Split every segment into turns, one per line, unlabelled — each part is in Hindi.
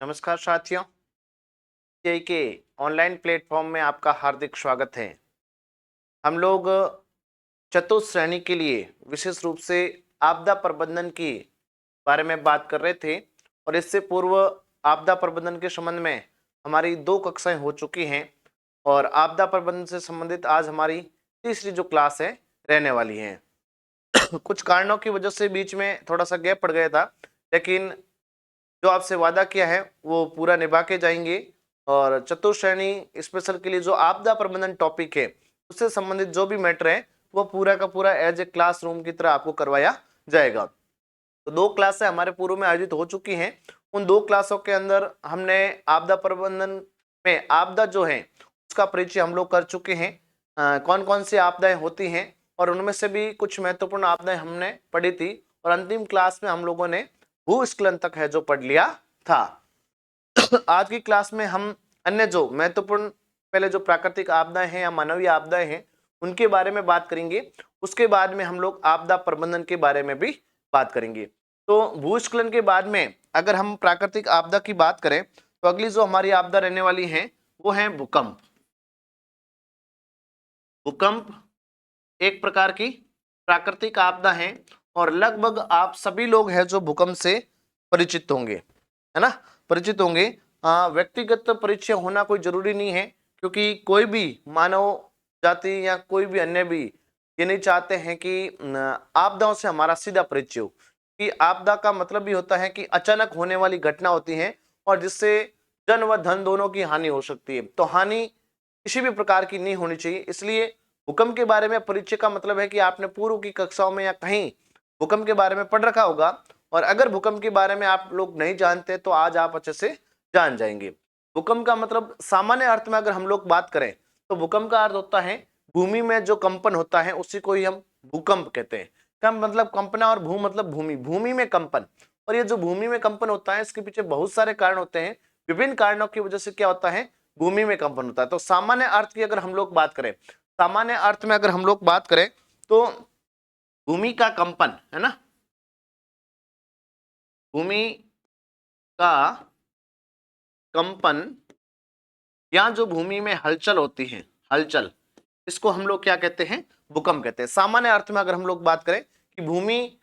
नमस्कार साथियों, सीआई के ऑनलाइन प्लेटफॉर्म में आपका हार्दिक स्वागत है। हम लोग चतुश्रेणी के लिए विशेष रूप से आपदा प्रबंधन की बारे में बात कर रहे थे और इससे पूर्व आपदा प्रबंधन के संबंध में हमारी 2 कक्षाएं हो चुकी हैं और आपदा प्रबंधन से संबंधित आज हमारी तीसरी जो क्लास है रहने वाली है। कुछ कारणों की वजह से बीच में थोड़ा सा गैप पड़ गया था, लेकिन जो आपसे वादा किया है वो पूरा निभा के जाएंगे और चतुश्रेणी स्पेशल के लिए जो आपदा प्रबंधन टॉपिक है उससे संबंधित जो भी मैटर है वो पूरा का पूरा एज ए क्लासरूम की तरह आपको करवाया जाएगा। तो 2 क्लासें हमारे पूर्व में आयोजित हो चुकी हैं। उन 2 क्लासों के अंदर हमने आपदा प्रबंधन में आपदा जो है उसका परिचय हम लोग कर चुके हैं। कौन कौन सी आपदाएं होती हैं और उनमें से भी कुछ महत्वपूर्ण आपदाएं हमने पढ़ी थी और अंतिम क्लास में हम लोगों ने भूस्खलन तक है जो पढ़ लिया था। आज की क्लास में हम अन्य जो महत्वपूर्ण पहले जो प्राकृतिक आपदाएं हैं या मानवीय आपदाएं हैं उनके बारे में बात करेंगे। उसके बाद में हम लोग आपदा प्रबंधन के बारे में भी बात करेंगे। तो भूस्खलन के बाद में अगर हम प्राकृतिक आपदा की बात करें तो अगली जो हमारी आपदा रहने वाली है वो है भूकंप। भूकंप एक प्रकार की प्राकृतिक आपदा है और लगभग आप सभी लोग हैं जो भूकंप से परिचित होंगे, है ना, परिचित होंगे। व्यक्तिगत परिचय होना कोई जरूरी नहीं है, क्योंकि कोई भी मानव जाति या कोई भी अन्य भी ये नहीं चाहते हैं कि आपदाओं से हमारा सीधा परिचय हो। कि आपदा का मतलब भी होता है कि अचानक होने वाली घटना होती है और जिससे जन व धन दोनों की हानि हो सकती है। तो हानि किसी भी प्रकार की नहीं होनी चाहिए, इसलिए भूकंप के बारे में परिचय का मतलब है कि आपने पूर्व की कक्षाओं में या कहीं भूकंप के बारे में पढ़ रखा होगा और अगर भूकंप के बारे में आप लोग नहीं जानते तो आज आप अच्छे से जान जाएंगे। भूकंप का मतलब सामान्य अर्थ में अगर हम लोग बात करें तो भूकंप का अर्थ होता है भूमि में जो कंपन होता है उसी को ही हम भूकंप कहते हैं। कंप मतलब कंपना और भू मतलब भूमि, भूमि में कंपन। और ये जो भूमि में कंपन होता है इसके पीछे बहुत सारे कारण होते हैं। विभिन्न कारणों की वजह से क्या होता है, भूमि में कंपन होता है। तो सामान्य अर्थ की अगर हम लोग बात करें, सामान्य अर्थ में अगर हम लोग बात करें तो भूमि का कंपन, है ना, भूमि का कंपन या जो भूमि में हलचल होती है, हलचल, इसको हम लोग क्या कहते हैं, भूकंप कहते हैं। सामान्य अर्थ में अगर हम लोग बात करें कि भूमि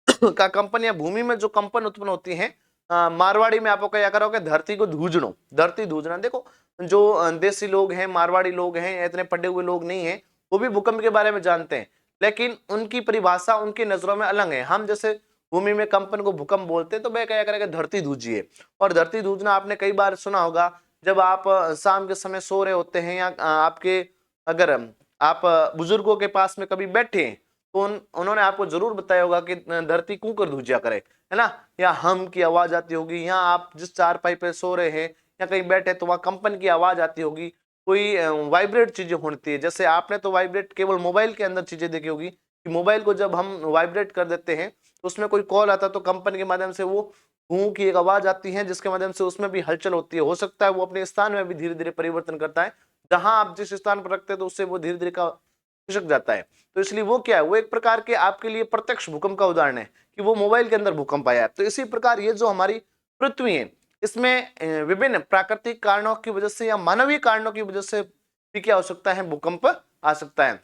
का कंपन या भूमि में जो कंपन उत्पन्न होती है, मारवाड़ी में आपको क्या करोगे, धरती को धूजनो, धरती धूजना। देखो जो देसी लोग हैं, मारवाड़ी लोग हैं, इतने पढ़े हुए लोग नहीं है, वो भी भूकंप के बारे में जानते हैं, लेकिन उनकी परिभाषा उनकी नजरों में अलग है। हम जैसे भूमि में कंपन को भूकंप बोलते हैं तो वह क्या करेगा, धरती धूजिए। और धरती धूजना आपने कई बार सुना होगा, जब आप शाम के समय सो रहे होते हैं या आपके अगर आप बुजुर्गों के पास में कभी बैठे हैं तो उन्होंने आपको जरूर बताया होगा कि धरती कूकर धूजिया करे, है ना, या हम की आवाज आती होगी, या आप जिस चारपाई पे सो रहे हैं या कहीं बैठे तो वहां कंपन की आवाज आती होगी, कोई वाइब्रेट चीजें होती है। जैसे आपने तो वाइब्रेट केवल मोबाइल के अंदर चीजें देखी होगी कि मोबाइल को जब हम वाइब्रेट कर देते हैं तो उसमें कोई कॉल आता है तो कंपन के माध्यम से वो हूं की एक आवाज आती है, जिसके माध्यम से उसमें भी हलचल होती है। हो सकता है वो अपने स्थान में भी धीरे धीरे परिवर्तन करता है, जहां आप जिस स्थान पर रखते हैं तो उससे वो धीरे धीरे का खिसक जाता है। तो इसलिए वो क्या है, वो एक प्रकार के आपके लिए प्रत्यक्ष भूकंप का उदाहरण है कि वो मोबाइल के अंदर भूकंप आया है। तो इसी प्रकार ये जो हमारी पृथ्वी है इसमें विभिन्न प्राकृतिक कारणों की वजह से या मानवीय कारणों की वजह से भी क्या हो सकता है, भूकंप आ सकता है।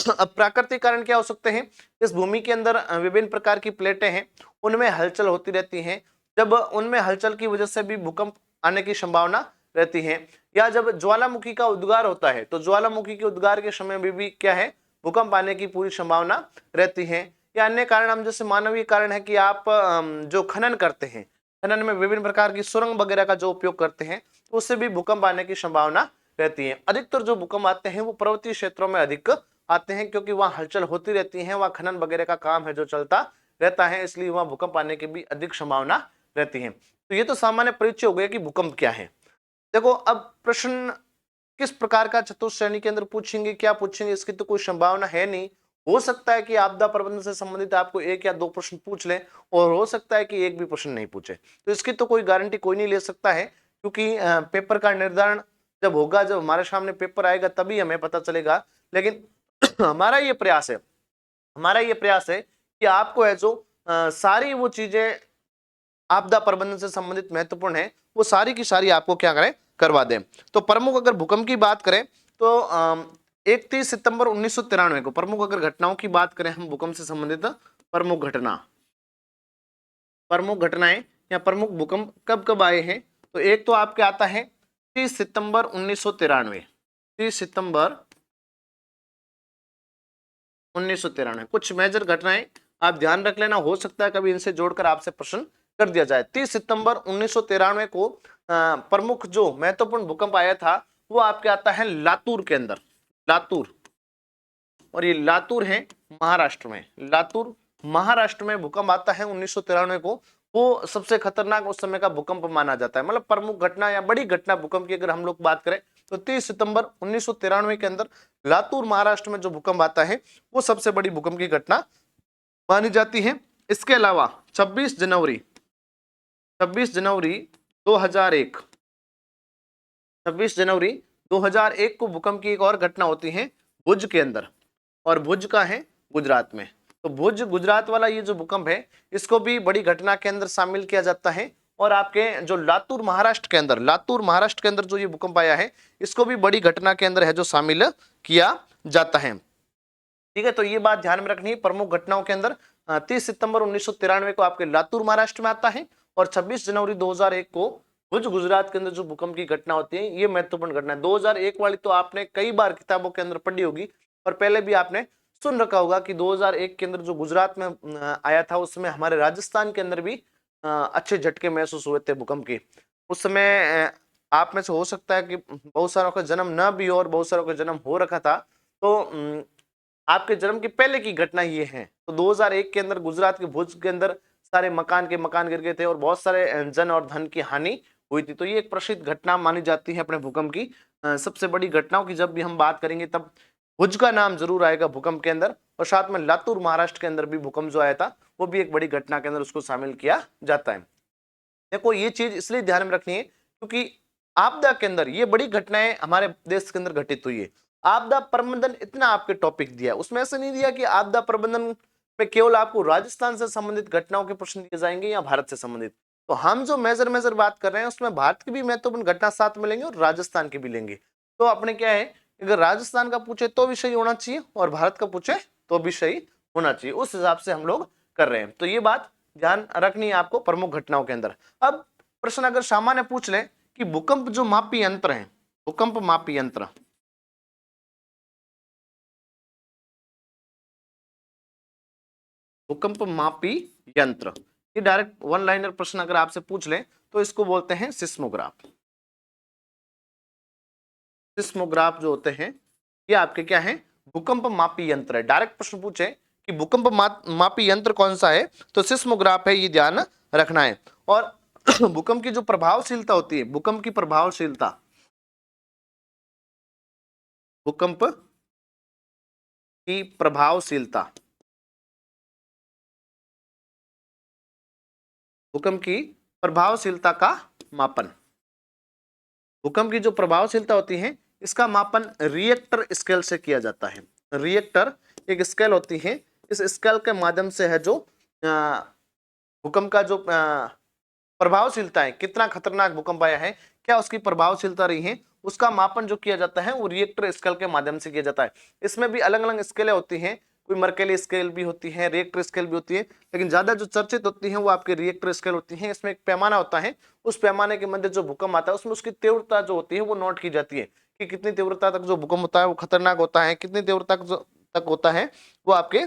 अब प्राकृतिक कारण क्या हो सकते हैं, इस भूमि के अंदर विभिन्न प्रकार की प्लेटें हैं, उनमें हलचल होती रहती है। जब उनमें हलचल की वजह से भी भूकंप आने की संभावना रहती है, या जब ज्वालामुखी का उद्गार होता है तो ज्वालामुखी के उद्गार के समय में भी क्या है, भूकंप आने की पूरी संभावना रहती है। या अन्य कारण हम जैसे मानवीय कारण है कि आप जो खनन करते हैं, खनन में विभिन्न प्रकार की सुरंग वगैरह का जो उपयोग करते हैं तो उससे भी भूकंप आने की संभावना रहती है। अधिकतर जो भूकंप आते हैं वो पर्वतीय क्षेत्रों में अधिक आते हैं, क्योंकि वहां हलचल होती रहती है, वहां खनन वगैरह का काम है जो चलता रहता है, इसलिए वहां भूकंप आने की भी अधिक संभावना रहती है। तो ये तो सामान्य परिचय हो गया कि भूकंप क्या है। देखो अब प्रश्न किस प्रकार का चतुश्रेणी के अंदर पूछेंगे, क्या पूछेंगे, इसकी तो कोई संभावना है नहीं। हो सकता है कि आपदा प्रबंधन से संबंधित आपको 1 या 2 प्रश्न पूछ ले और हो सकता है कि एक भी प्रश्न नहीं पूछे। तो इसकी तो कोई गारंटी कोई नहीं ले सकता है, क्योंकि पेपर का निर्धारण जब होगा, जब हमारे सामने पेपर आएगा तभी हमें पता चलेगा। लेकिन हमारा ये प्रयास है, हमारा ये प्रयास है कि आपको है जो सारी वो चीजें आपदा प्रबंधन से संबंधित महत्वपूर्ण है वो सारी की सारी आपको क्या करें, करवा दें। तो प्रमुख अगर भूकंप की बात करें तो 31 सितंबर 1993 को प्रमुख अगर घटनाओं की बात करें हम भूकंप से संबंधित प्रमुख घटनाएं या प्रमुख भूकंप कब कब आए हैं, तो एक तो आपके आता है 30 सितंबर 1993, 30 सितंबर 1993। कुछ मेजर घटनाएं आप ध्यान रख लेना, हो सकता है कभी इनसे जोड़कर आपसे प्रश्न कर दिया जाए। 30 सितंबर 1993 को प्रमुख जो महत्वपूर्ण भूकंप आया था वो आपके आता है लातूर के अंदर, लातूर, और ये लातूर है महाराष्ट्र में, लातूर महाराष्ट्र में भूकंप आता है 1993 को। वो सबसे खतरनाक उस समय का भूकंप माना जाता है, मतलब प्रमुख घटना या बड़ी घटना भूकंप की अगर हम लोग बात करें तो 30 सितंबर 1993 के अंदर लातूर महाराष्ट्र में जो भूकंप आता है वो सबसे बड़ी भूकंप की घटना मानी जाती है। इसके अलावा 26 जनवरी 2001, 26 जनवरी 2001 को भूकंप की एक और घटना होती है भुज के अंदर, और भुज का है गुजरात में। तो भुज गुजरात वाला ये जो भूकंप है इसको भी बड़ी घटना के अंदर शामिल किया जाता है। और आपके जो लातूर महाराष्ट्र के अंदर जो ये भूकंप आया है इसको भी बड़ी घटना के अंदर है जो शामिल किया जाता है। ठीक है, तो ये बात ध्यान में रखनी है। प्रमुख घटनाओं के अंदर 30 सितंबर 1993 को आपके लातूर महाराष्ट्र में आता है, और 26 जनवरी 2001 को भुज गुजरात के अंदर जो भूकंप की घटना होती है ये महत्वपूर्ण घटना है। 2001 वाली तो आपने कई बार किताबों के अंदर पढ़ी होगी, और पहले भी आपने सुन रखा होगा कि 2001 के अंदर जो गुजरात में आया था उस समय हमारे राजस्थान के अंदर भी अच्छे झटके महसूस हुए थे भूकंप के। उस समय आप में से हो सकता है कि बहुत सारों का जन्म न भी हो और बहुत सारों का जन्म हो रखा था, तो आपके जन्म के पहले की घटना ये है। तो 2001 के अंदर गुजरात के भुज के अंदर सारे मकान गिर गए थे और बहुत सारे जन और धन की हानि हुई थी। तो ये एक प्रसिद्ध घटना मानी जाती है अपने भूकंप की। सबसे बड़ी घटनाओं की जब भी हम बात करेंगे तब भुज का नाम जरूर आएगा भूकंप के अंदर, और साथ में लातूर महाराष्ट्र के अंदर भी भूकंप जो आया था वो भी एक बड़ी घटना के अंदर उसको शामिल किया जाता है। देखो ये चीज इसलिए ध्यान में रखनी है क्योंकि आपदा के अंदर ये बड़ी घटनाएं हमारे देश के अंदर घटित हुई है। आपदा प्रबंधन इतना आपके टॉपिक दिया, उसमें ऐसे नहीं दिया कि आपदा प्रबंधन पे केवल आपको राजस्थान से संबंधित घटनाओं के प्रश्न दिए जाएंगे या भारत से संबंधित। तो हम जो मेजर बात कर रहे हैं उसमें भारत की भी महत्वपूर्ण घटना साथ में लेंगे और राजस्थान की भी लेंगे। तो अपने क्या है, अगर राजस्थान का पूछे तो भी सही होना चाहिए और भारत का पूछे तो भी सही होना चाहिए, उस हिसाब से हम लोग कर रहे हैं। तो ये बात ध्यान रखनी है आपको प्रमुख घटनाओं के अंदर। अब प्रश्न अगर सामान्य पूछ ले कि भूकंप जो मापी यंत्र है, भूकंप मापी यंत्र, भूकंप मापी यंत्र, ये डायरेक्ट वन लाइनर प्रश्न अगर आपसे पूछ ले तो इसको बोलते हैं सिस्मोग्राफ। सिस्मोग्राफ जो होते हैं ये आपके क्या है, भूकंप मापी यंत्र है। डायरेक्ट प्रश्न पूछे कि भूकंप मापी यंत्र कौन सा है तो सिस्मोग्राफ है, ये ध्यान रखना है। और भूकंप की जो प्रभावशीलता होती है, भूकंप की प्रभावशीलता, भूकंप की प्रभावशीलता, भूकंप की प्रभावशीलता का मापन, भूकंप की जो प्रभावशीलता होती है इसका मापन रिएक्टर स्केल से किया जाता है। रिएक्टर एक स्केल होती है, इस स्केल के माध्यम से है जो भूकंप का जो प्रभावशीलता है, कितना खतरनाक भूकंप आया है, क्या उसकी प्रभावशीलता रही है, उसका मापन जो किया जाता है वो रिएक्टर स्केल के माध्यम से किया जाता है। इसमें भी अलग अलग स्केलें होती हैं, कोई मर्केली स्केल भी होती है, रिएक्टर स्केल भी होती है, लेकिन ज्यादा जो चर्चित होती है वो आपके रिएक्टर स्केल होती है। इसमें एक पैमाना होता है, उस पैमाने के मध्य जो भूकंप आता है उसमें उसकी तीव्रता जो होती है वो नोट की जाती है कि कितनी तीव्रता तक जो भूकंप होता है वो खतरनाक होता है, कितनी तीव्रता तक होता है वो आपके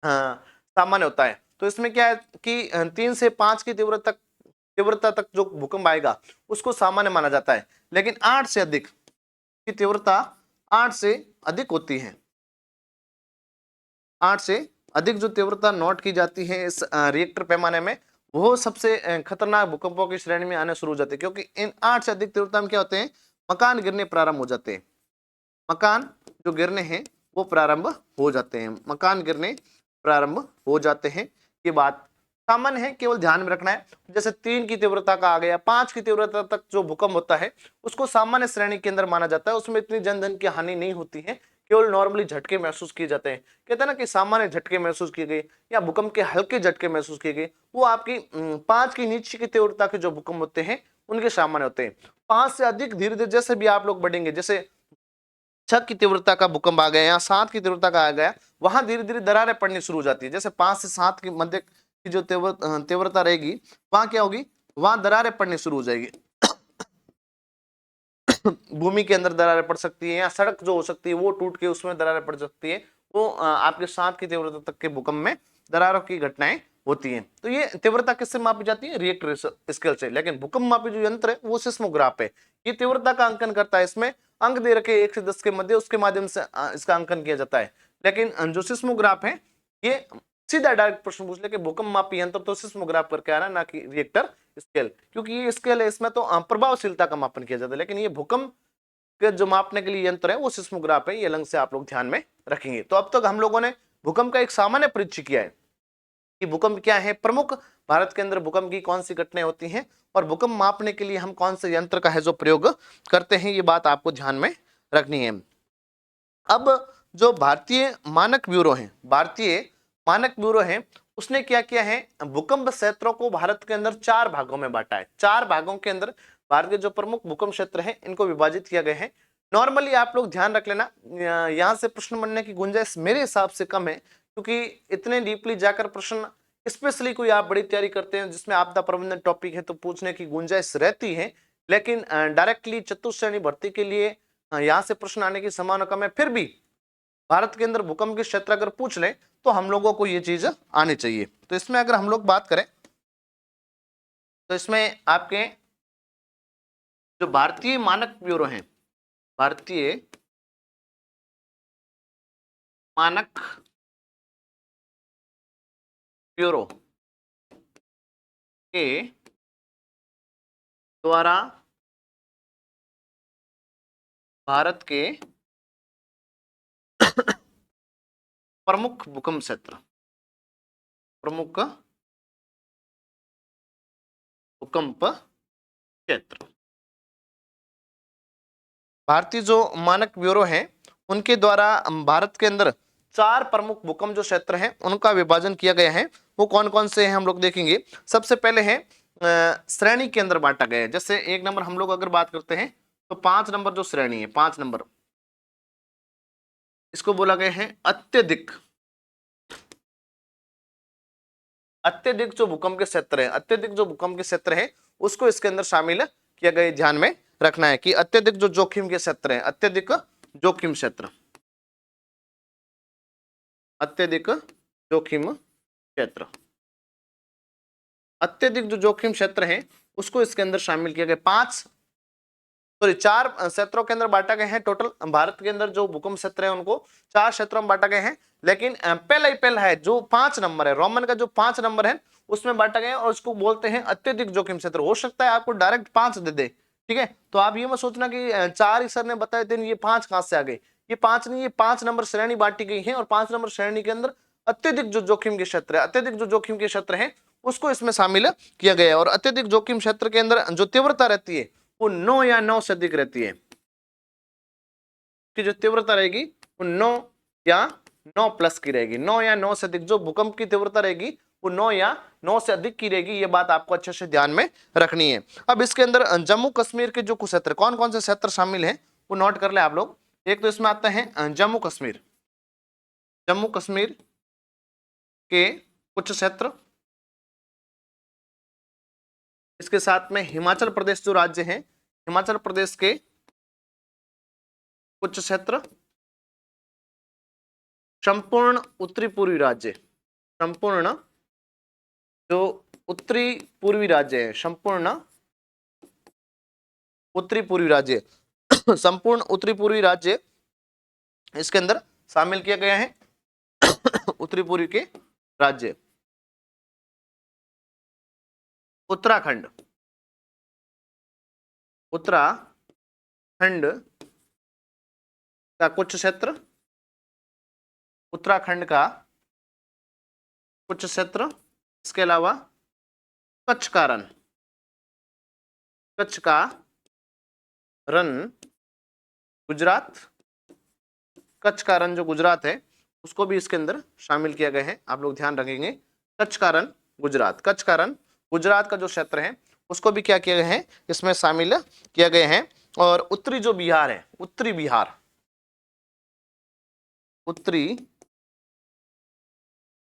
सामान्य होता है। तो इसमें क्या है कि 3 से 5 की तीव्रता तक जो भूकंप आएगा उसको सामान्य माना जाता है, लेकिन 8 से अधिक की तीव्रता 8 से अधिक होती है, 8 से अधिक जो तीव्रता नोट की जाती है इस रिएक्टर पैमाने में वो सबसे खतरनाक भूकंपों की श्रेणी में आने शुरू हो जाते हैं, क्योंकि इन 8 से अधिक तीव्रता में क्या होते हैं, मकान गिरने प्रारंभ हो जाते हैं, मकान जो गिरने हैं वो प्रारंभ हो जाते हैं, मकान गिरने प्रारंभ हो जाते हैं। ये बात सामान्य है, केवल ध्यान में रखना है। जैसे 3 की तीव्रता का आ गया, 5 की तीव्रता तक जो भूकंप होता है उसको सामान्य श्रेणी के अंदर माना जाता है, उसमें इतनी जन धन की हानि नहीं होती है केवल नॉर्मली झटके महसूस किए जाते हैं। कहते हैं ना कि सामान्य झटके महसूस किए गए या भूकंप के हल्के झटके महसूस किए गए, वो आपकी 5 की नीचे की तीव्रता के जो भूकंप होते हैं उनके सामान्य होते हैं। 5 से अधिक धीरे धीरे जैसे भी आप लोग बढ़ेंगे, जैसे 6 की तीव्रता का भूकंप आ गया या 7 की तीव्रता का आ गया, वहां धीरे धीरे दरारें पड़नी शुरू हो जाती है। जैसे 5 से 7 की मध्य की जो तीव्रता रहेगी, वहां क्या होगी, वहां दरारें पड़नी शुरू हो जाएगी। भूमि के अंदर दरारें पड़ सकती है या सड़क जो हो सकती है वो टूट के उसमें दरारें पड़ सकती है। वो आपके 7 की तीव्रता तक के भूकंप में दरारों की घटनाएं होती हैं। तो ये तीव्रता किससे मापी जाती है, रिएक्टर स्केल से। लेकिन भूकंप मापी जो यंत्र है वो सिस्मोग्राफ है, ये तीव्रता का अंकन करता है। इसमें अंक दे रखे 1 से 10 के मध्य, उसके माध्यम से इसका अंकन किया जाता है। लेकिन जो सिस्मोग्राफ है ये सीधा डायरेक्ट प्रश्न पूछ ले कि भूकंप मापी यंत्र तो सिस्मोग्राफ करके आना, ना कि रिएक्टर स्केल, क्योंकि ये स्केल है इसमें तो प्रभावशीलता का मापन किया जाता है। लेकिन ये भूकंप के जो मापने के लिए यंत्र है वो सिस्मोग्राफ है, ये अलग से आप लोग ध्यान में रखेंगे। तो अब तक हम लोगों ने भूकंप का एक सामान्य परिचय किया है कि भूकंप क्या है, प्रमुख भारत के अंदर भूकंप की कौन सी घटनाएं होती हैं और भूकंप मापने के लिए हम कौन से यंत्र का है जो प्रयोग करते हैं, ये बात आपको ध्यान में रखनी है। अब जो भारतीय मानक ब्यूरो है, भारतीय मानक ब्यूरो है, उसने क्या किया है, भूकंप क्षेत्रों को भारत के अंदर 4 भागों में बांटा है। 4 भागों के अंदर भारत के जो प्रमुख भूकंप क्षेत्र हैं इनको विभाजित किया गया है। नॉर्मली आप लोग ध्यान रख लेना, यहाँ से प्रश्न बनने की गुंजाइश मेरे हिसाब से कम है, क्योंकि इतने डीपली जाकर प्रश्न, स्पेशली कोई आप बड़ी तैयारी करते हैं जिसमें आपदा प्रबंधन टॉपिक है तो पूछने की गुंजाइश रहती है। लेकिन डायरेक्टली चतुश्रेणी भर्ती के लिए यहाँ से प्रश्न आने की संभावना कम है। फिर भी भारत के अंदर भूकंप के क्षेत्र अगर पूछ ले तो हम लोगों को ये चीज आनी चाहिए। तो इसमें अगर हम लोग बात करें तो इसमें आपके जो भारतीय मानक ब्यूरो है, भारतीय मानक ब्यूरो के द्वारा भारत के प्रमुख भूकंप क्षेत्र, प्रमुख भूकंप क्षेत्र, भारतीय जो मानक ब्यूरो है उनके द्वारा भारत के अंदर 4 प्रमुख भूकंप जो क्षेत्र हैं उनका विभाजन किया गया है। वो कौन कौन से हैं हम लोग देखेंगे। सबसे पहले है श्रेणी के अंदर बांटा गया है। जैसे 1 नंबर हम लोग अगर बात करते हैं तो 5 नंबर जो श्रेणी है, 5 नंबर, इसको बोला गया है अत्यधिक, अत्यधिक जो भूकंप के क्षेत्र है, अत्यधिक जो भूकंप के क्षेत्र है उसको इसके अंदर शामिल किया गया। ध्यान में रखना है कि अत्यधिक जो जोखिम के क्षेत्र है, अत्यधिक जोखिम क्षेत्र, अत्यधिक जोखिम क्षेत्र, अत्यधिक जो जोखिम क्षेत्र है उसको इसके अंदर शामिल किया गया। 4 क्षेत्रों के अंदर बांटा गए हैं। टोटल भारत के अंदर जो भूकंप क्षेत्र है उनको 4 क्षेत्रों में बांटा गए हैं। लेकिन पहला ही पहला है जो 5 नंबर है, रोमन का जो 5 नंबर है उसमें बांटा गया है और उसको बोलते हैं अत्यधिक जोखिम क्षेत्र। हो सकता है आपको डायरेक्ट 5 दे दे, ठीक है, तो आप ये मत सोचना कि 4 ही सर ने बताए थे, ये 5 कहां से आ गए। ये 5 नहीं, ये 5 नंबर श्रेणी बांटी गई है और 5 नंबर श्रेणी के अंदर अत्यधिक जो जोखिम के क्षेत्र है, अत्यधिक जो जोखिम के क्षेत्र है उसको इसमें शामिल किया गया है। और अत्यधिक जोखिम क्षेत्र के अंदर जो तीव्रता रहती है वो 9 या 9 से अधिक रहती है, कि जो तीव्रता रहेगी वो 9 या 9 प्लस की रहेगी। 9 या 9 से अधिक जो भूकंप की तीव्रता रहेगी वो 9 या 9 से अधिक की रहेगी। ये बात आपको अच्छे से ध्यान में रखनी है। अब इसके अंदर जम्मू कश्मीर के जो कुछ क्षेत्र, कौन कौन से क्षेत्र शामिल हैं वो नोट कर ले आप लोग। एक तो इसमें आता है जम्मू कश्मीर, जम्मू कश्मीर के कुछ क्षेत्र, इसके साथ में हिमाचल प्रदेश जो राज्य है, हिमाचल प्रदेश के कुछ क्षेत्र, संपूर्ण उत्तरी पूर्वी राज्य, संपूर्ण जो उत्तरी पूर्वी राज्य है, संपूर्ण उत्तरी पूर्वी राज्य संपूर्ण उत्तरी पूर्वी राज्य इसके अंदर शामिल किया गया है। उत्तरी पूर्वी के राज्य, उत्तराखंड, उत्तराखंड का कुछ क्षेत्र, उत्तराखंड का कुछ क्षेत्र, इसके अलावा कच्छ का रण, कच्छ का रण गुजरात कच्छ का रण जो गुजरात है उसको भी इसके अंदर शामिल किया गया है, आप लोग ध्यान रखेंगे। कच्छ का रण गुजरात, कच्छ का रण गुजरात का जो क्षेत्र है उसको भी क्या किया गया है, इसमें शामिल किया गया है। और उत्तरी जो बिहार है, उत्तरी बिहार, उत्तरी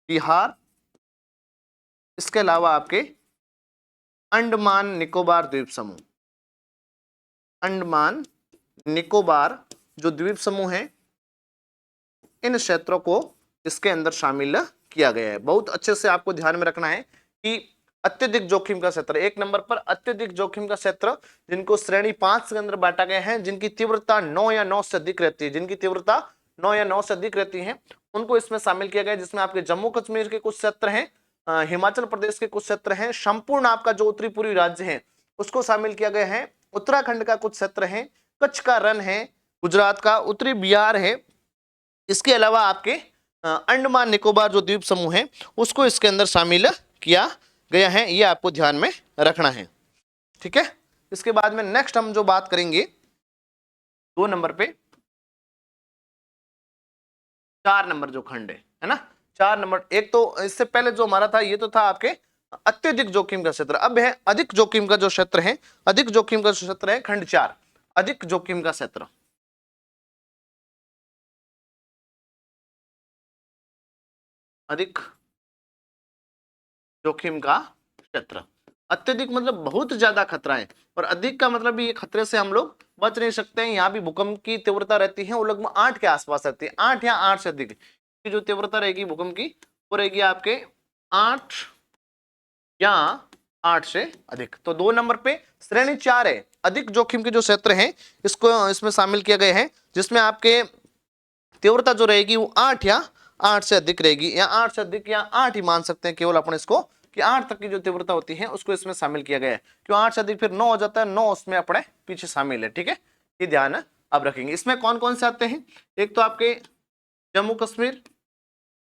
बिहार, इसके अलावा आपके अंडमान निकोबार द्वीप समूह, अंडमान निकोबार जो द्वीप समूह है, इन क्षेत्रों को इसके अंदर शामिल किया गया है। बहुत अच्छे से आपको ध्यान में रखना है कि अत्यधिक जोखिम का क्षेत्र, एक नंबर पर अत्यधिक जोखिम का क्षेत्र, जिनको श्रेणी 5 के अंदर बांटा गया है, जिनकी तीव्रता 9 या 9 से अधिक रहती है, जिनकी तीव्रता 9 या 9 से अधिक रहती है, उनको इसमें शामिल किया गया है। जिसमें आपके जम्मू कश्मीर के कुछ क्षेत्र हैं, हिमाचल प्रदेश के कुछ क्षेत्र हैं, संपूर्ण आपका जो उत्तरी पूर्वी राज्य है उसको शामिल किया गया है, उत्तराखंड का कुछ क्षेत्र है, कच्छ का रण है गुजरात का, उत्तरी बिहार है, इसके अलावा आपके अंडमान निकोबार जो द्वीप समूह है उसको इसके अंदर शामिल किया गया है। ये आपको ध्यान में रखना है, ठीक है। इसके बाद में नेक्स्ट हम जो बात करेंगे 2 नंबर पे, 4 नंबर जो खंड है ना, 4 नंबर, एक तो इससे पहले जो हमारा था ये तो था आपके अत्यधिक जोखिम का क्षेत्र, अब है अधिक जोखिम का जो क्षेत्र है, अधिक जोखिम का क्षेत्र है खंड 4, अधिक जोखिम का क्षेत्र, अधिक जोखिम का क्षेत्र। अत्यधिक मतलब बहुत ज्यादा खतरा है, और अधिक का मतलब ये खतरे से हम लोग बच नहीं सकते हैं। यहाँ भी भूकंप की तीव्रता रहती है वो लगभग 8 के आसपास रहती है, 8 या 8 से अधिक की जो तीव्रता रहेगी भूकंप की वो रहेगी आपके 8 या 8 से अधिक। तो 2 नंबर पे श्रेणी 4 है, अधिक जोखिम के जो क्षेत्र हैं इसको इसमें शामिल किया गया है, जिसमें आपके तीव्रता जो रहेगी वो 8 या 8 से अधिक रहेगी, या 8 से अधिक या 8 ही मान सकते हैं केवल अपन इसको, कि 8 तक की जो तीव्रता होती है उसको इसमें शामिल किया गया है। क्यों 8 से अधिक फिर 9 हो जाता है, 9 उसमें अपने पीछे शामिल है, ठीक है, ये ध्यान अब रखेंगे। इसमें कौन कौन से आते हैं, एक तो आपके जम्मू कश्मीर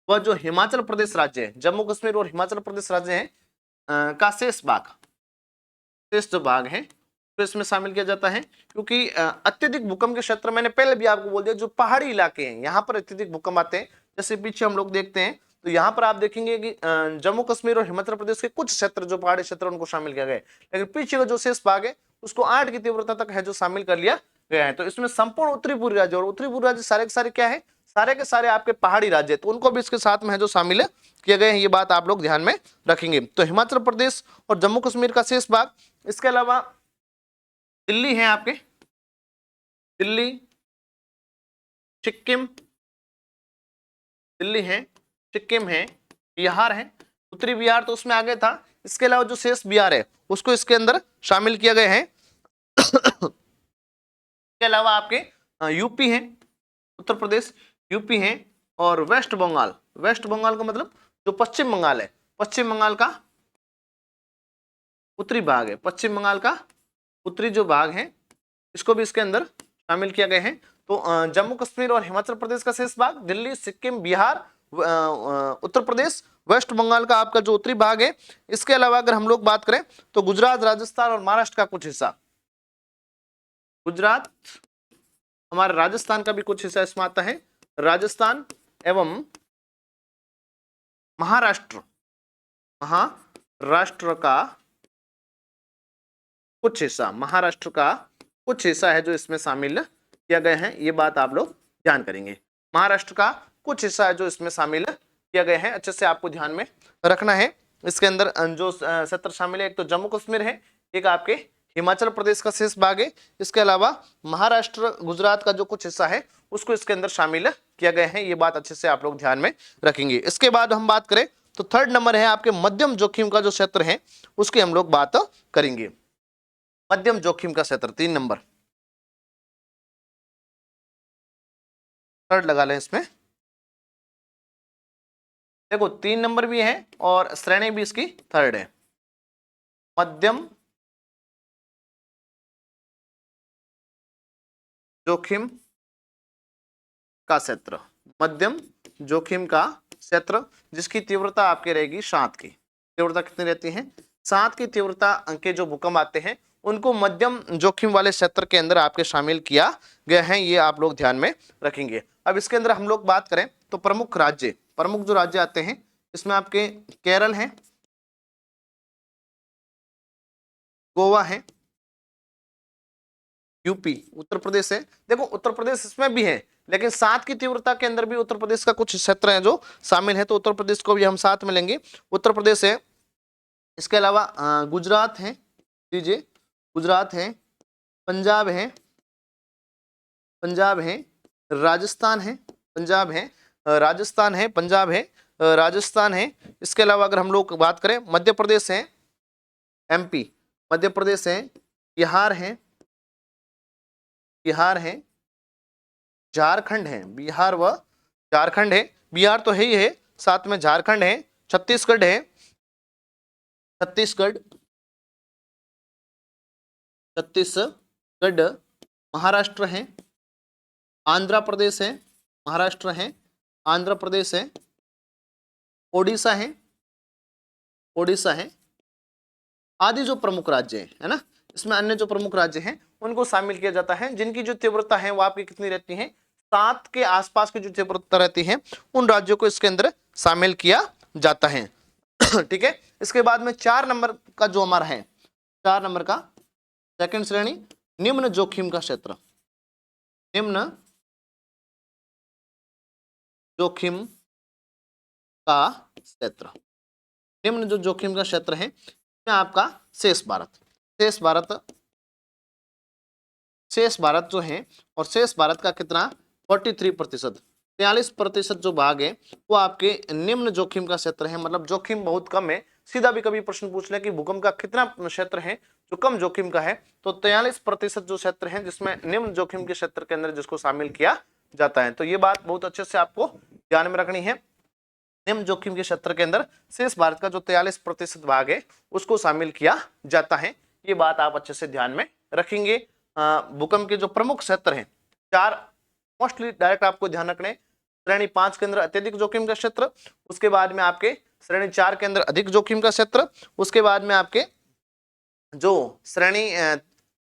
व जो हिमाचल प्रदेश राज्य है, जम्मू कश्मीर और हिमाचल प्रदेश राज्य है का शेष भाग, शेष जो भाग है तो इसमें शामिल किया जाता है। क्योंकि अत्यधिक भूकंप के क्षेत्र, मैंने पहले भी आपको बोल दिया, जो पहाड़ी इलाके हैं यहाँ पर अत्यधिक भूकंप आते हैं। जैसे पीछे हम लोग देखते हैं तो यहाँ पर आप देखेंगे कि जम्मू कश्मीर और हिमाचल प्रदेश के कुछ क्षेत्र जो पहाड़ी क्षेत्र उनको शामिल किया गया है, लेकिन पीछे का जो शेष भाग है उसको 8 की तीव्रता तक है जो शामिल कर लिया गया है। तो इसमें संपूर्ण उत्तरी पूर्वी राज्य, और उत्तरी पूर्वी राज्य सारे के सारे क्या है, सारे के सारे आपके पहाड़ी राज्य, तो उनको भी इसके साथ में है जो शामिल किए गए हैं, ये बात आप लोग ध्यान में रखेंगे। तो हिमाचल प्रदेश और जम्मू कश्मीर का शेष भाग, इसके अलावा दिल्ली है आपके, दिल्ली, सिक्किम, दिल्ली है, सिक्किम है, बिहार है, उत्तरी बिहार तो उसमें आगे था, इसके अलावा जो शेष बिहार है उसको इसके अंदर शामिल किया गया है। इसके अलावा आपके यूपी है, उत्तर प्रदेश, यूपी है, और वेस्ट बंगाल, वेस्ट बंगाल का मतलब जो पश्चिम बंगाल है, पश्चिम बंगाल का उत्तरी भाग है, पश्चिम बंगाल का उत्तरी जो भाग है इसको भी इसके अंदर शामिल किया गया है। तो जम्मू कश्मीर और हिमाचल प्रदेश का शेष भाग, दिल्ली, सिक्किम, बिहार, उत्तर प्रदेश, वेस्ट बंगाल का आपका जो उत्तरी भाग है। इसके अलावा अगर हम लोग बात करें तो गुजरात, राजस्थान और महाराष्ट्र का कुछ हिस्सा, गुजरात, हमारे राजस्थान का भी कुछ हिस्सा इसमें आता है, राजस्थान एवं महाराष्ट्र, महाराष्ट्र का कुछ हिस्सा, महाराष्ट्र का कुछ हिस्सा है जो इसमें शामिल किया गया है, ये बात आप लोग ध्यान करेंगे। महाराष्ट्र का कुछ हिस्सा है जो इसमें शामिल किया गया है, अच्छे से आपको ध्यान में रखना है। इसके अंदर जो क्षेत्र शामिल है, एक तो जम्मू कश्मीर है, एक आपके हिमाचल प्रदेश का शेष भाग है, इसके अलावा महाराष्ट्र, गुजरात का जो कुछ हिस्सा है उसको इसके अंदर शामिल किया गया है, ये बात अच्छे से आप लोग ध्यान में रखेंगे। इसके बाद हम बात करें तो 3rd नंबर है आपके मध्यम जोखिम का जो क्षेत्र है उसकी हम लोग बात करेंगे। मध्यम जोखिम का क्षेत्र 3 नंबर, 3rd लगा लें इसमें। देखो 3 नंबर भी है और श्रेणी भी इसकी 3rd है, मध्यम जोखिम का क्षेत्र, मध्यम जोखिम का क्षेत्र, जिसकी तीव्रता आपके रहेगी 7 की। तीव्रता कितनी रहती है, 7 की तीव्रता के जो भूकंप आते हैं उनको मध्यम जोखिम वाले क्षेत्र के अंदर आपके शामिल किया गया है, ये आप लोग ध्यान में रखेंगे। अब इसके अंदर हम लोग बात करें तो प्रमुख राज्य, प्रमुख जो राज्य आते हैं इसमें आपके केरल है, गोवा है, यूपी, उत्तर प्रदेश है। देखो उत्तर प्रदेश इसमें भी है, लेकिन 7 की तीव्रता के अंदर भी उत्तर प्रदेश का कुछ क्षेत्र है जो शामिल है, तो उत्तर प्रदेश को भी हम साथ में लेंगे। उत्तर प्रदेश है, इसके अलावा गुजरात है, लीजिए गुजरात है, पंजाब है, पंजाब है, राजस्थान है, पंजाब है, राजस्थान है, पंजाब है, राजस्थान है। इसके अलावा अगर हम लोग बात करें मध्य प्रदेश है, एमपी, मध्य प्रदेश है, बिहार है, बिहार है, झारखंड है, बिहार व झारखंड है, बिहार तो है ही है, साथ में झारखंड है, छत्तीसगढ़ है, छत्तीसगढ़, छत्तीसगढ़, महाराष्ट्र है, आंध्र प्रदेश है, महाराष्ट्र है, आंध्र प्रदेश है, ओडिशा है, ओडिशा है, आदि जो प्रमुख राज्य है ना। इसमें अन्य जो प्रमुख राज्य हैं उनको शामिल किया जाता है, जिनकी जो तीव्रता है वो आपकी कितनी रहती है, 7 के आसपास की जो तीव्रता रहती है उन राज्यों को इसके अंदर शामिल किया जाता है। ठीक है। इसके बाद में 4 नंबर का जो हमारा है, 4 नंबर का सेकंड श्रेणी, निम्न जोखिम का क्षेत्र, निम्न जोखिम का क्षेत्र, निम्न जो जोखिम का क्षेत्र है इसमें आपका शेष भारत, शेष भारत, शेष भारत जो है, और शेष भारत का कितना 43%, 43% जो भाग है वो आपके निम्न जोखिम का क्षेत्र है, मतलब जोखिम बहुत कम है। सीधा भी कभी प्रश्न पूछ ले कि भूकंप का कितना क्षेत्र है जो कम जोखिम का है, तो 43% जो क्षेत्र है जिसमें निम्न जोखिम के क्षेत्र के अंदर जिसको शामिल किया जाता है। तो ये बात बहुत अच्छे से आपको ध्यान में रखनी है, निम्न जोखिम के क्षेत्र के अंदर शेष भारत का जो 43% भाग है उसको शामिल किया जाता है। ये बात आप अच्छे से ध्यान में रखेंगे। भूकंप के जो प्रमुख क्षेत्र हैं 4 मोस्टली डायरेक्ट आपको ध्यान रखने, श्रेणी 5 के अंदर अत्यधिक जोखिम का क्षेत्र, उसके बाद में आपके श्रेणी 4 के अंदर अधिक जोखिम का क्षेत्र, उसके बाद में आपके जो श्रेणी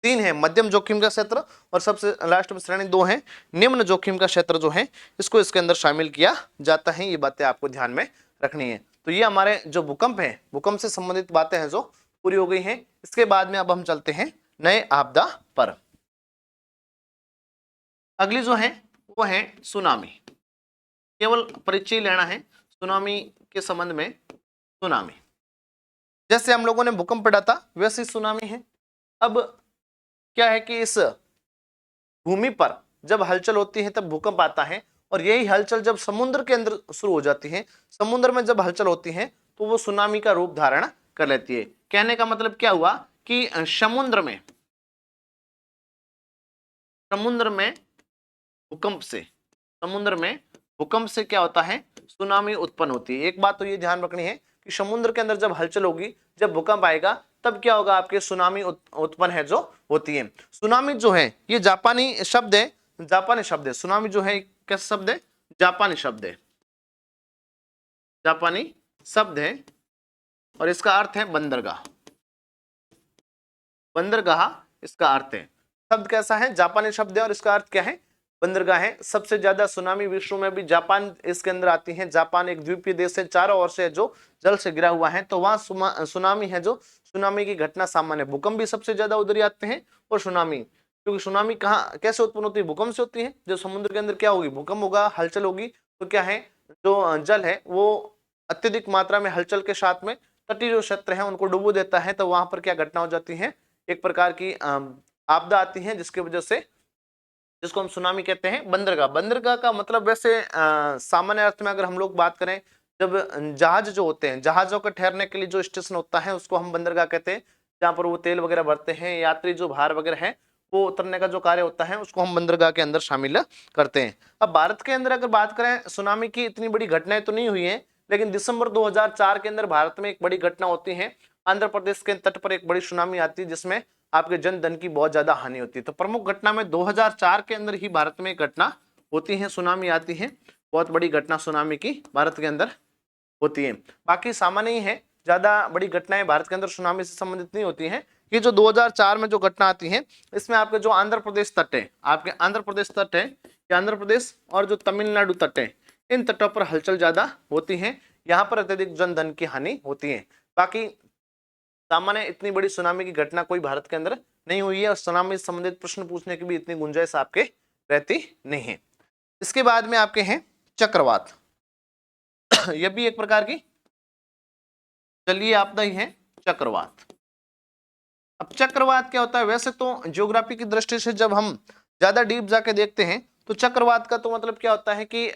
3 है मध्यम जोखिम का क्षेत्र, और सबसे लास्ट में श्रेणी 2 है निम्न जोखिम का क्षेत्र जो है इसको इसके अंदर शामिल किया जाता है। ये बातें आपको ध्यान में रखनी है। तो ये हमारे जो भूकंप है, भूकंप से संबंधित बातें हैं जो पूरी हो गई हैं। इसके बाद में अब हम चलते हैं नए आपदा पर। अगली जो है वो है सुनामी, केवल परिचय लेना है सुनामी के संबंध में। सुनामी जैसे हम लोगों ने भूकंप पढ़ा था वैसे सुनामी है। अब क्या है कि इस भूमि पर जब हलचल होती है तब भूकंप आता है, और यही हलचल जब समुद्र के अंदर शुरू हो जाती है, समुद्र में जब हलचल होती है तो वो सुनामी का रूप धारण कर लेती है। कहने का मतलब क्या हुआ कि समुद्र में भूकंप से, समुद्र में भूकंप से क्या होता है, सुनामी उत्पन्न होती है। एक बात तो ये ध्यान रखनी है कि समुद्र के अंदर जब हलचल होगी, जब भूकंप आएगा तब क्या होगा, आपके सुनामी उत्पन्न है जो होती है। सुनामी जो है ये जापानी शब्द है, जापानी शब्द है। सुनामी जो है कैसा शब्द है, जापानी शब्द है, जापानी शब्द है, और इसका अर्थ है बंदरगाह, बंदरगाह इसका अर्थ है। शब्द कैसा है, जापानी शब्द है, और इसका अर्थ क्या है, बंदरगाह है। सबसे ज्यादा सुनामी विश्व में भी जापान इसके अंदर आती है। जापान एक द्वीपीय देश है, चारों ओर से जो जल से घिरा हुआ है, तो वहां सुनामी है जो सुनामी की घटना सामान्य, भूकंप भी सबसे ज्यादा उधर ही आते हैं, और सुनामी, क्योंकि सुनामी कहाँ कैसे उत्पन्न होती है, भूकंप से होती है। जो समुद्र के अंदर क्या होगी, भूकंप होगा, हलचल होगी, तो क्या है जो जल है वो अत्यधिक मात्रा में हलचल के साथ में तटीय जो क्षेत्र है उनको डुबो देता है, तो वहां पर क्या घटना हो जाती है, एक प्रकार की आपदा आती है, जिसकी वजह से, जिसको हम सुनामी कहते हैं। बंदरगाह, बंदरगाह का मतलब वैसे सामान्य अर्थ में अगर हम लोग बात करें, जब जहाज जो होते हैं, जहाजों के ठहरने के लिए जो स्टेशन होता है उसको हम बंदरगाह कहते हैं, जहाँ पर वो तेल वगैरह भरते हैं, यात्री जो भार वगैरह है वो उतरने का जो कार्य होता है उसको हम बंदरगाह के अंदर शामिल करते हैं। अब भारत के अंदर अगर बात करें, सुनामी की इतनी बड़ी घटनाएं तो नहीं हुई है, लेकिन दिसंबर 2004 के अंदर भारत में एक बड़ी घटना होती है। आंध्र प्रदेश के तट पर एक बड़ी सुनामी आती है जिसमें आपके जन धन की बहुत ज्यादा हानि होती है। तो प्रमुख घटना में 2004 के अंदर ही भारत में एक घटना होती है, सुनामी आती है, बहुत बड़ी घटना सुनामी की भारत के अंदर होती है। बाकी सामान्य ही है, ज्यादा बड़ी घटनाएं भारत के अंदर सुनामी से संबंधित नहीं होती हैं, ये जो 2004 में जो घटना आती है, इसमें आपके जो आंध्र प्रदेश तट है, आपके आंध्र प्रदेश तट है, ये आंध्र प्रदेश और जो तमिलनाडु तट है, इन तटों पर हलचल ज्यादा होती है, यहाँ पर अत्यधिक जन धन की हानि होती है। बाकी सामान्य इतनी बड़ी सुनामी की घटना कोई भारत के अंदर नहीं हुई है और सुनामी से संबंधित प्रश्न पूछने की भी इतनी गुंजाइश आपके रहती नहीं है। इसके बाद में आपके हैं चक्रवात। यह भी एक प्रकार की जलीय आपदा ही है चक्रवात। अब चक्रवात क्या होता है? वैसे तो ज्योग्राफी की दृष्टि से जब हम ज्यादा डीप जाके देखते हैं तो चक्रवात का तो मतलब क्या होता है कि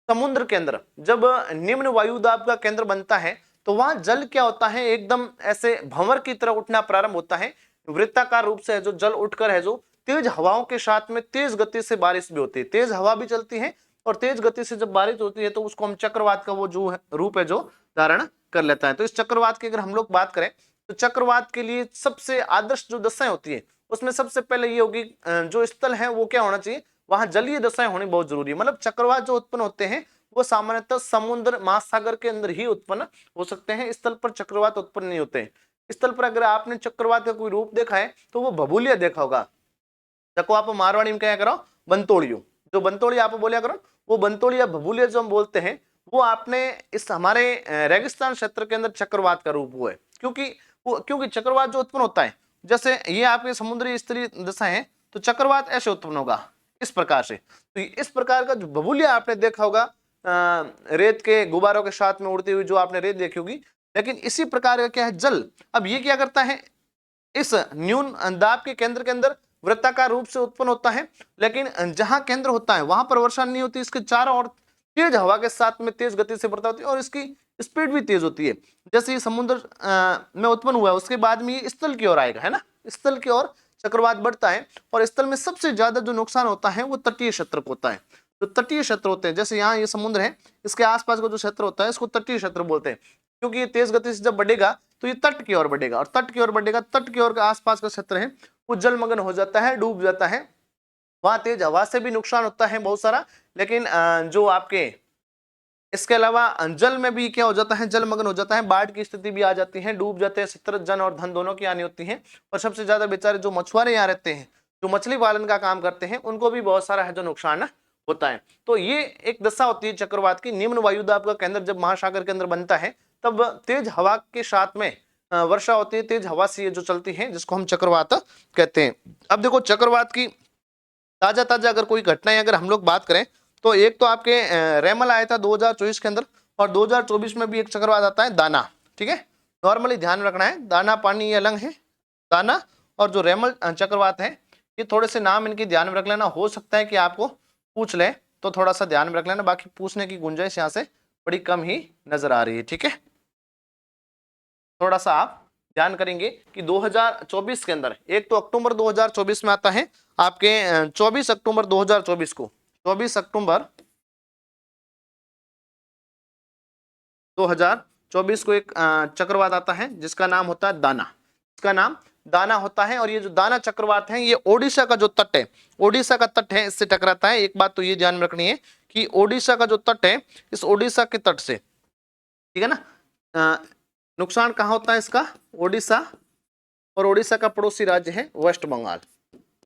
समुद्र के अंदर जब निम्न वायुदाब का केंद्र बनता है तो वहां जल क्या होता है, एकदम ऐसे भंवर की तरह उठना प्रारंभ होता है, वृत्ताकार रूप से है जो जल उठकर है जो तेज हवाओं के साथ में तेज गति से बारिश भी होती है, तेज हवा भी चलती है और तेज गति से जब बारिश होती है तो उसको हम चक्रवात का वो जो रूप है जो धारण कर लेता है। तो इस चक्रवात की अगर हम लोग बात करें तो चक्रवात के लिए सबसे आदर्श जो दशाएं होती है उसमें सबसे पहले ये होगी, जो स्थल है वो क्या होना चाहिए, वहां जलीय दशाएं होनी बहुत जरूरी है। मतलब चक्रवात जो उत्पन्न होते हैं वो सामान्यतः समुद्र महासागर के अंदर ही उत्पन्न हो सकते हैं, स्थल पर चक्रवात उत्पन्न नहीं होते हैं। स्थल पर अगर आपने चक्रवात का कोई रूप देखा है तो वो भभूलिया देखा होगा, जको आप मारवाड़ी में क्या करो बनतोड़ियो, जो बनतोड़ी आप बोलिया करो वो बनतोड़ी या भभूलिया जो हम बोलते हैं वो आपने इस हमारे रेगिस्तान क्षेत्र के अंदर चक्रवात का रूप हुआ है, क्योंकि चक्रवात जो उत्पन्न होता है जैसे ये आपके समुद्री स्तरीय दशा है तो चक्रवात ऐसे उत्पन्न होगा इस प्रकार से। तो इस प्रकार का जो भभूलिया आपने देखा होगा रेत के गुब्बारों के साथ में उड़ती हुई जो आपने रेत देखी होगी, लेकिन इसी प्रकार का क्या है जल, अब ये क्या करता है इस न्यून दाब के केंद्र के अंदर वृत्ताकार रूप से उत्पन्न होता है, लेकिन जहां केंद्र होता है वहां पर वर्षा नहीं होती, इसके चारों ओर तेज हवा के साथ में तेज गति से बढ़ता होती है और इसकी स्पीड भी तेज होती है। जैसे ये समुद्र में उत्पन्न हुआ है उसके बाद में ये स्थल की ओर आएगा, है ना, स्थल की ओर चक्रवात बढ़ता है और स्थल में सबसे ज्यादा जो नुकसान होता है वो तटीय क्षेत्र को होता है। जो तटीय क्षेत्र होते हैं जैसे यहाँ ये समुद्र है इसके आसपास का जो क्षेत्र होता है इसको तटीय क्षेत्र बोलते हैं, क्योंकि ये तेज गति से जब बढ़ेगा तो ये तट की ओर बढ़ेगा और तट की ओर बढ़ेगा, तट की ओर का आसपास का क्षेत्र है वो जलमग्न हो जाता है, डूब जाता है, वहां तेज हवा से भी नुकसान होता है बहुत सारा, लेकिन जो आपके इसके अलावा जल में भी क्या हो जाता है जलमग्न हो जाता है, बाढ़ की स्थिति भी आ जाती है, डूब जाते हैं, क्षेत्र जन और धन दोनों की हानि होती है और सबसे ज्यादा बेचारे जो मछुआरे यहाँ रहते हैं जो मछली पालन का काम करते हैं उनको भी बहुत सारा है जो नुकसान होता है। तो ये एक दशा होती है चक्रवात की, निम्न वायुदाब का केंद्र जब महासागर के अंदर बनता है तब तेज हवा के साथ में वर्षा होती है, तेज हवा से जो चलती है जिसको हम चक्रवात कहते हैं। अब देखो चक्रवात की ताजा ताजा अगर कोई घटना अगर हम लोग बात करें तो एक तो आपके रेमल आया था 2024 के अंदर और 2024 में भी एक चक्रवात आता है दाना, ठीक है, नॉर्मली ध्यान रखना है, दाना पानी ये अलग है, दाना और जो रेमल चक्रवात है ये थोड़े से नाम इनकी ध्यान में रख लेना, हो सकता है कि आपको पूछ ले तो थोड़ा सा ध्यान में रख लेना, बाकी पूछने की गुंजाइश यहाँ से बड़ी कम ही नजर आ रही है, ठीक है। थोड़ा सा आप ध्यान करेंगे कि 2024 के अंदर एक तो अक्टूबर 2024 में आता है आपके 24 अक्टूबर 2024 को, 24 अक्टूबर 2024 को एक चक्रवात आता है जिसका नाम होता है दाना, इसका नाम दाना होता है और ये जो दाना चक्रवात है ये ओडिशा का जो तट है, ओडिशा का तट है इससे टकराता है। एक बात तो ये ध्यान में रखनी है कि ओडिशा का जो तट है इस ओडिशा के तट से, ठीक है ना, नुकसान कहाँ होता है इसका, ओडिशा और ओडिशा का पड़ोसी राज्य है वेस्ट बंगाल,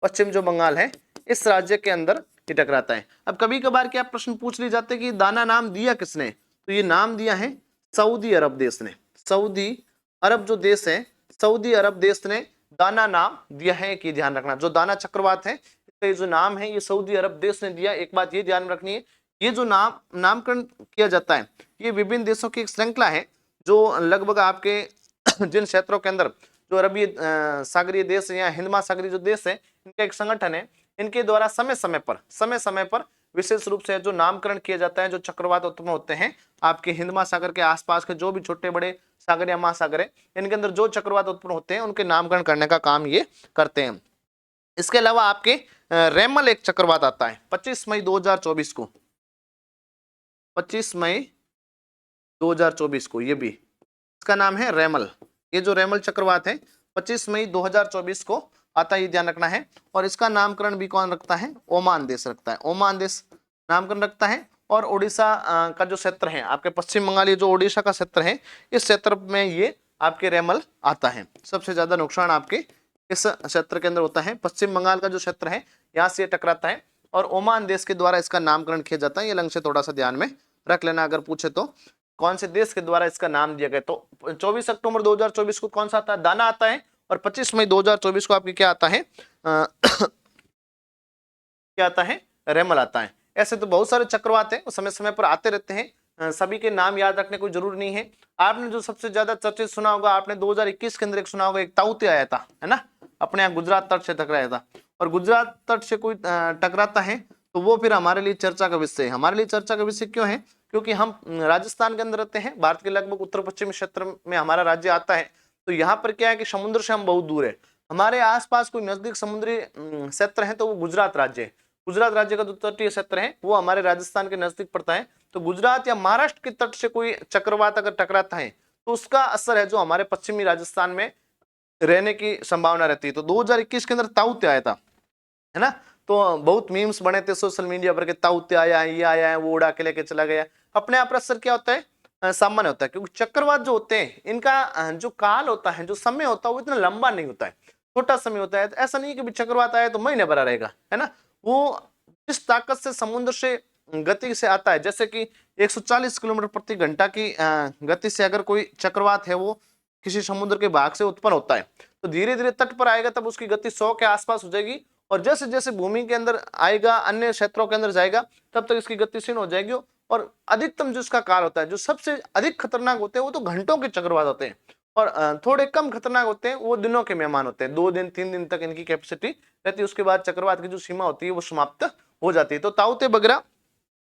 पश्चिम जो बंगाल है इस राज्य के अंदर ये टकराता है। अब कभी कभार क्या प्रश्न पूछ लिए जाते हैं कि दाना नाम दिया किसने, तो ये नाम दिया है सऊदी अरब देश ने, सऊदी अरब जो देश है सऊदी अरब देश ने दाना नाम दिया है, कि ध्यान रखना जो दाना चक्रवात है इसका ये जो नाम है ये सऊदी अरब देश ने दिया। एक बात ये ध्यान रखनी है ये जो नामकरण किया जाता है ये विभिन्न देशों की एक श्रृंखला है जो लगभग आपके जिन क्षेत्रों के अंदर जो अरबी सागरीय देश या हिंद महासागरीय जो देश है इनका एक संगठन है, इनके द्वारा समय समय पर विशेष रूप से जो नामकरण किया जाता है, जो चक्रवात उत्पन्न होते हैं आपके हिंद महासागर के आसपास के जो भी छोटे बड़े सागर या महासागर है इनके अंदर जो चक्रवात उत्पन्न होते हैं उनके नामकरण करने का काम ये करते हैं। इसके अलावा आपके रेमल एक चक्रवात आता है 25 मई 2024 को, 25 मई 2024 को, ये भी इसका नाम है रेमल। ये जो रेमल चक्रवात है 25 मई 2024 को आता है, ये ध्यान रखना है। और इसका नामकरण भी कौन रखता है, ओमान देश रखता है, ओमान देश नामकरण रखता है। और ओडिशा का जो क्षेत्र है आपके पश्चिम बंगाल, ये जो ओडिशा का क्षेत्र है इस क्षेत्र में ये आपके रेमल आता है। सबसे ज्यादा नुकसान आपके इस क्षेत्र के अंदर होता है। पश्चिम बंगाल का जो क्षेत्र है यहाँ से ये टकराता है और ओमान देश के द्वारा इसका नामकरण किया जाता है। ये लंग से थोड़ा सा ध्यान में रख लेना अगर पूछे तो, कौन से देश के द्वारा इसका नाम दिया गया। तो 24 अक्टूबर 2024 को कौन सा आता है, दाना आता है, और 25 मई 2024 को आपके क्या आता है क्या आता है, रेमल आता है। ऐसे तो बहुत सारे चक्रवात हैं, समय समय पर आते रहते हैं। सभी के नाम याद रखने कोई जरूरी नहीं है। आपने जो सबसे ज्यादा चर्चित सुना होगा, आपने 2021 के अंदर एक सुना होगा, एक ताउते आया था, है ना, अपने यहाँ गुजरात तट से टकराया था। और गुजरात तट से कोई टकराता है तो वो फिर हमारे लिए चर्चा का विषय है। हमारे लिए चर्चा का विषय क्यों है, क्योंकि हम राजस्थान के अंदर रहते हैं, भारत के लगभग उत्तर पश्चिमी क्षेत्र में हमारा राज्य आता है। तो यहाँ पर क्या है कि समुद्र से हम बहुत दूर है, हमारे आसपास कोई नजदीक समुद्री क्षेत्र है तो वो गुजरात राज्य है। गुजरात राज्य का जो तटीय क्षेत्र है वो हमारे राजस्थान के नजदीक पड़ता है। तो गुजरात या महाराष्ट्र के तट से कोई चक्रवात अगर टकराता है तो उसका असर है जो हमारे पश्चिमी राजस्थान में रहने की संभावना रहती है। तो 2021 के अंदर ताउते आया था, है ना, तो बहुत मीम्स बने थे सोशल मीडिया पर कि ताउते आया है, ये आया है, वो उड़ा के लेके चला गया। अपने आप असर क्या होता है, सामान्य होता है, क्योंकि चक्रवात जो होते हैं इनका जो काल होता है, जो समय होता है वो इतना लंबा नहीं होता है, छोटा समय होता है। ऐसा नहीं कि चक्रवात आया तो महीने भरा रहेगा, है ना। वो जिस ताकत से समुद्र से गति से आता है, जैसे कि 140 किलोमीटर प्रति घंटा की गति से अगर कोई चक्रवात है वो किसी समुद्र के भाग से उत्पन्न होता है तो धीरे धीरे तट पर आएगा, तब उसकी गति 100 के आसपास हो जाएगी। और जैसे जैसे भूमि के अंदर आएगा, अन्य क्षेत्रों के अंदर जाएगा, तब तक इसकी गति क्षीण हो जाएगी। और अधिकतम जो इसका काल होता है, जो सबसे अधिक खतरनाक होते हैं वो तो घंटों के चक्रवात होते हैं, और थोड़े कम खतरनाक होते हैं वो दिनों के मेहमान होते हैं। 2 दिन 3 दिन तक इनकी कैपेसिटी रहती है, उसके बाद चक्रवात की जो सीमा होती है वो समाप्त हो जाती है। तो ताउते बगरा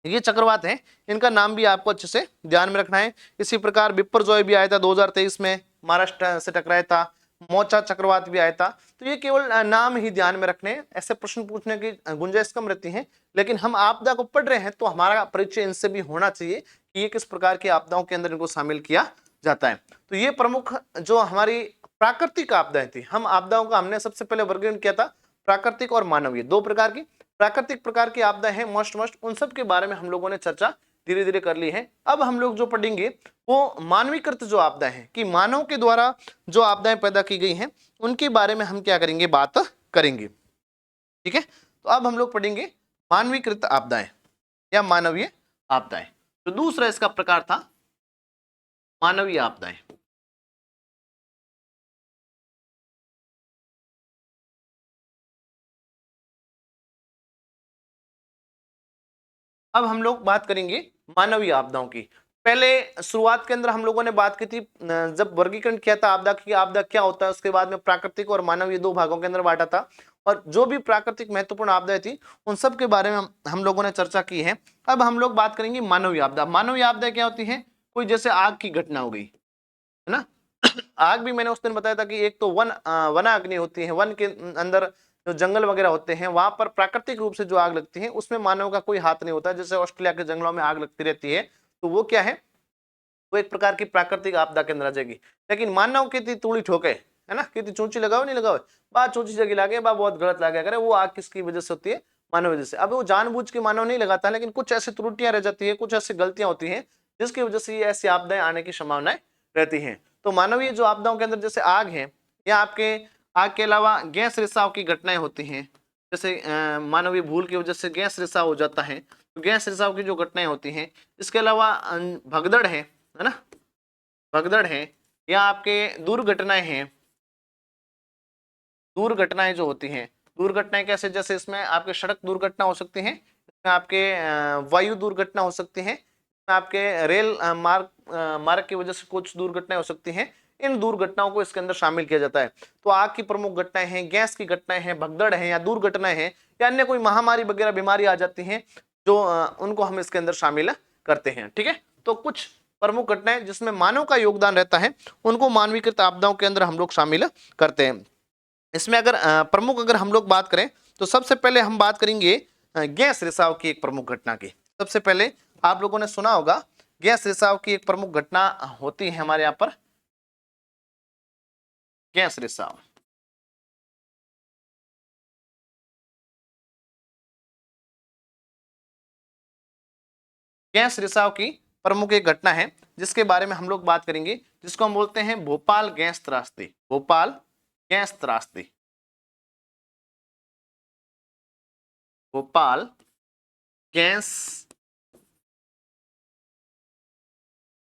ये चक्रवात है, इनका नाम भी आपको अच्छे से ध्यान में रखना है। इसी प्रकार बिपरजॉय भी आया था 2023 में, महाराष्ट्र से टकराया था। मोचा चक्रवात भी आया था। तो ये केवल नाम ही ध्यान में रखने, ऐसे प्रश्न पूछने की गुंजाइश कम रहती है। लेकिन हम आपदा को पढ़ रहे हैं तो हमारा परिचय इनसे भी होना चाहिए कि ये किस प्रकार की आपदाओं के अंदर इनको शामिल किया जाता है। तो ये प्रमुख जो हमारी प्राकृतिक आपदाएं थी, हम आपदाओं का हमने सबसे पहले वर्गीकरण किया था प्राकृतिक और मानवीय, 2 प्रकार की। प्राकृतिक प्रकार की आपदाएं हैं मस्ट उन सब के बारे में हम लोगों ने चर्चा धीरे धीरे कर ली है। अब हम लोग जो पढ़ेंगे वो मानवीकृत जो आपदाएं हैं, कि मानव के द्वारा जो आपदाएं पैदा की गई हैं उनके बारे में हम क्या करेंगे, बात करेंगे। ठीक है, तो अब हम लोग पढ़ेंगे मानवीकृत आपदाएं या मानवीय आपदाएं। तो दूसरा इसका प्रकार था मानवीय आपदाएं। अब हम लोग बात करेंगे मानवीय आपदाओं की। पहले शुरुआत के अंदर हम लोगों ने बात की थी, जब वर्गीकरण किया था आपदा की, आपदा क्या होता है, उसके बाद में प्राकृतिक और मानवीय 2 भागों के अंदर बांटा था। और जो भी प्राकृतिक महत्वपूर्ण आपदाएं थी उन सब के बारे में हम लोगों ने चर्चा की है। अब हम लोग बात करेंगे मानवीय आपदा। मानवीय आपदा क्या होती है, कोई जैसे आग की घटना हो गई, है ना। आग भी मैंने उस दिन बताया था कि एक तो वनाग्नि होती है, वन के अंदर जो जंगल वगैरह होते हैं वहां पर प्राकृतिक रूप से जो आग लगती है उसमें मानव का कोई हाथ नहीं होता। जैसे ऑस्ट्रेलिया के जंगलों में आग लगती रहती है, तो वो क्या है, वो एक प्रकार की प्राकृतिक आपदा के अंदर आ जाएगी। लेकिन मानव की तूड़ी ठोके, है ना, कितनी चूंची लगाओ नहीं लगाओ, बात चूंची जगह लागे, बा बहुत गलत लगा करे, वो आग किसकी वजह से होती है, मानव वजह से। अब वो जानबूझ के मानव नहीं लगाता, लेकिन कुछ ऐसी त्रुटियां रह जाती है, कुछ ऐसी गलतियां होती हैं जिसकी वजह से ये ऐसी आपदाएं आने की संभावनाएं रहती हैं। तो मानवीय जो आपदाओं के अंदर जैसे आग है, या आपके आग के अलावा गैस रिसाव की घटनाएं होती हैं। जैसे मानवीय भूल की वजह से गैस रिसाव हो जाता है, तो गैस रिसाव की जो घटनाएं होती हैं। इसके अलावा भगदड़ है ना, भगदड़ है, या आपके दुर्घटनाएं हैं। दुर्घटनाएं जो होती हैं, दुर्घटनाएं कैसे, जैसे इसमें आपके सड़क दुर्घटना हो सकती है, इसमें आपके वायु दुर्घटना हो सकती है, इसमें आपके रेल मार्ग की वजह से कुछ दुर्घटनाएं हो सकती हैं। इन दुर्घटनाओं को इसके अंदर शामिल किया जाता है। तो आग की प्रमुख घटनाएं हैं, गैस की घटनाएं हैं, भगदड़ है या दुर्घटनाएं हैं, या अन्य कोई महामारी वगैरह बीमारी आ जाती हैं जो उनको हम इसके अंदर शामिल करते हैं। ठीक है, तो कुछ प्रमुख घटनाएं जिसमें मानव का योगदान रहता है उनको मानवीकृत आपदाओं के अंदर हम लोग शामिल करते हैं। इसमें अगर प्रमुख अगर हम लोग बात करें तो सबसे पहले हम बात करेंगे गैस रिसाव की एक प्रमुख घटना की। सबसे पहले आप लोगों ने सुना होगा गैस रिसाव की एक प्रमुख घटना होती है हमारे यहाँ पर, गैस रिसाव। गैस रिसाव की प्रमुख एक घटना है जिसके बारे में हम लोग बात करेंगे, जिसको हम बोलते हैं भोपाल गैस त्रासदी। भोपाल गैस त्रासदी, भोपाल गैस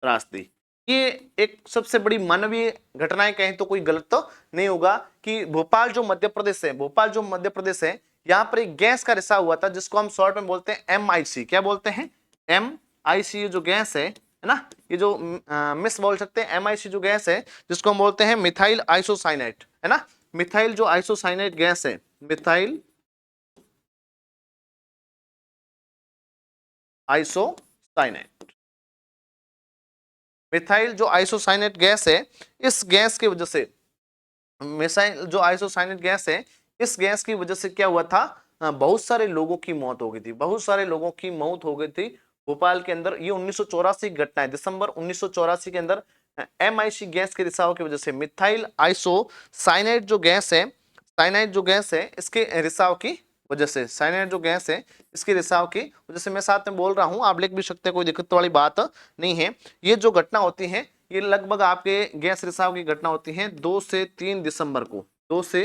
त्रासदी। ये एक सबसे बड़ी मानवीय घटनाएं कहें तो कोई गलत तो नहीं होगा कि भोपाल जो मध्य प्रदेश है, भोपाल जो मध्य प्रदेश है, यहाँ पर एक गैस का रिसाव हुआ था जिसको हम शॉर्ट में बोलते हैं MIC। क्या बोलते हैं? MIC जो गैस है ना, ये जो मिस बोल सकते हैं, MIC जो गैस है जिसको हम बोलते हैं मिथाइल आइसोसाइनेट, है ना। मिथाइल जो आइसोसाइनेट गैस है, मिथाइल आइसोसाइनेट, मिथाइल जो आइसोसाइनेट गैस है, इस गैस की वजह से, मिसाइल जो आइसोसाइनेट गैस है, इस गैस की वजह से क्या हुआ था, बहुत सारे लोगों की मौत हो गई थी, बहुत सारे लोगों की मौत हो गई थी भोपाल के अंदर। ये 1984 की घटना है, दिसंबर 1984 के अंदर MIC गैस के रिसाव की वजह से, मिथाइल आइसोसाइनेट जो गैस है, साइनाइड जो गैस है, इसके रिसाव की वजह से, साइनाइड जो गैस है इसके रिसाव की वजह से, मैं साथ में बोल रहा हूं, आप लिख भी सकते हैं, कोई दिक्कत वाली बात नहीं है। ये जो घटना होती है ये लगभग आपके गैस रिसाव की घटना होती है 2 से 3 दिसंबर को, 2 से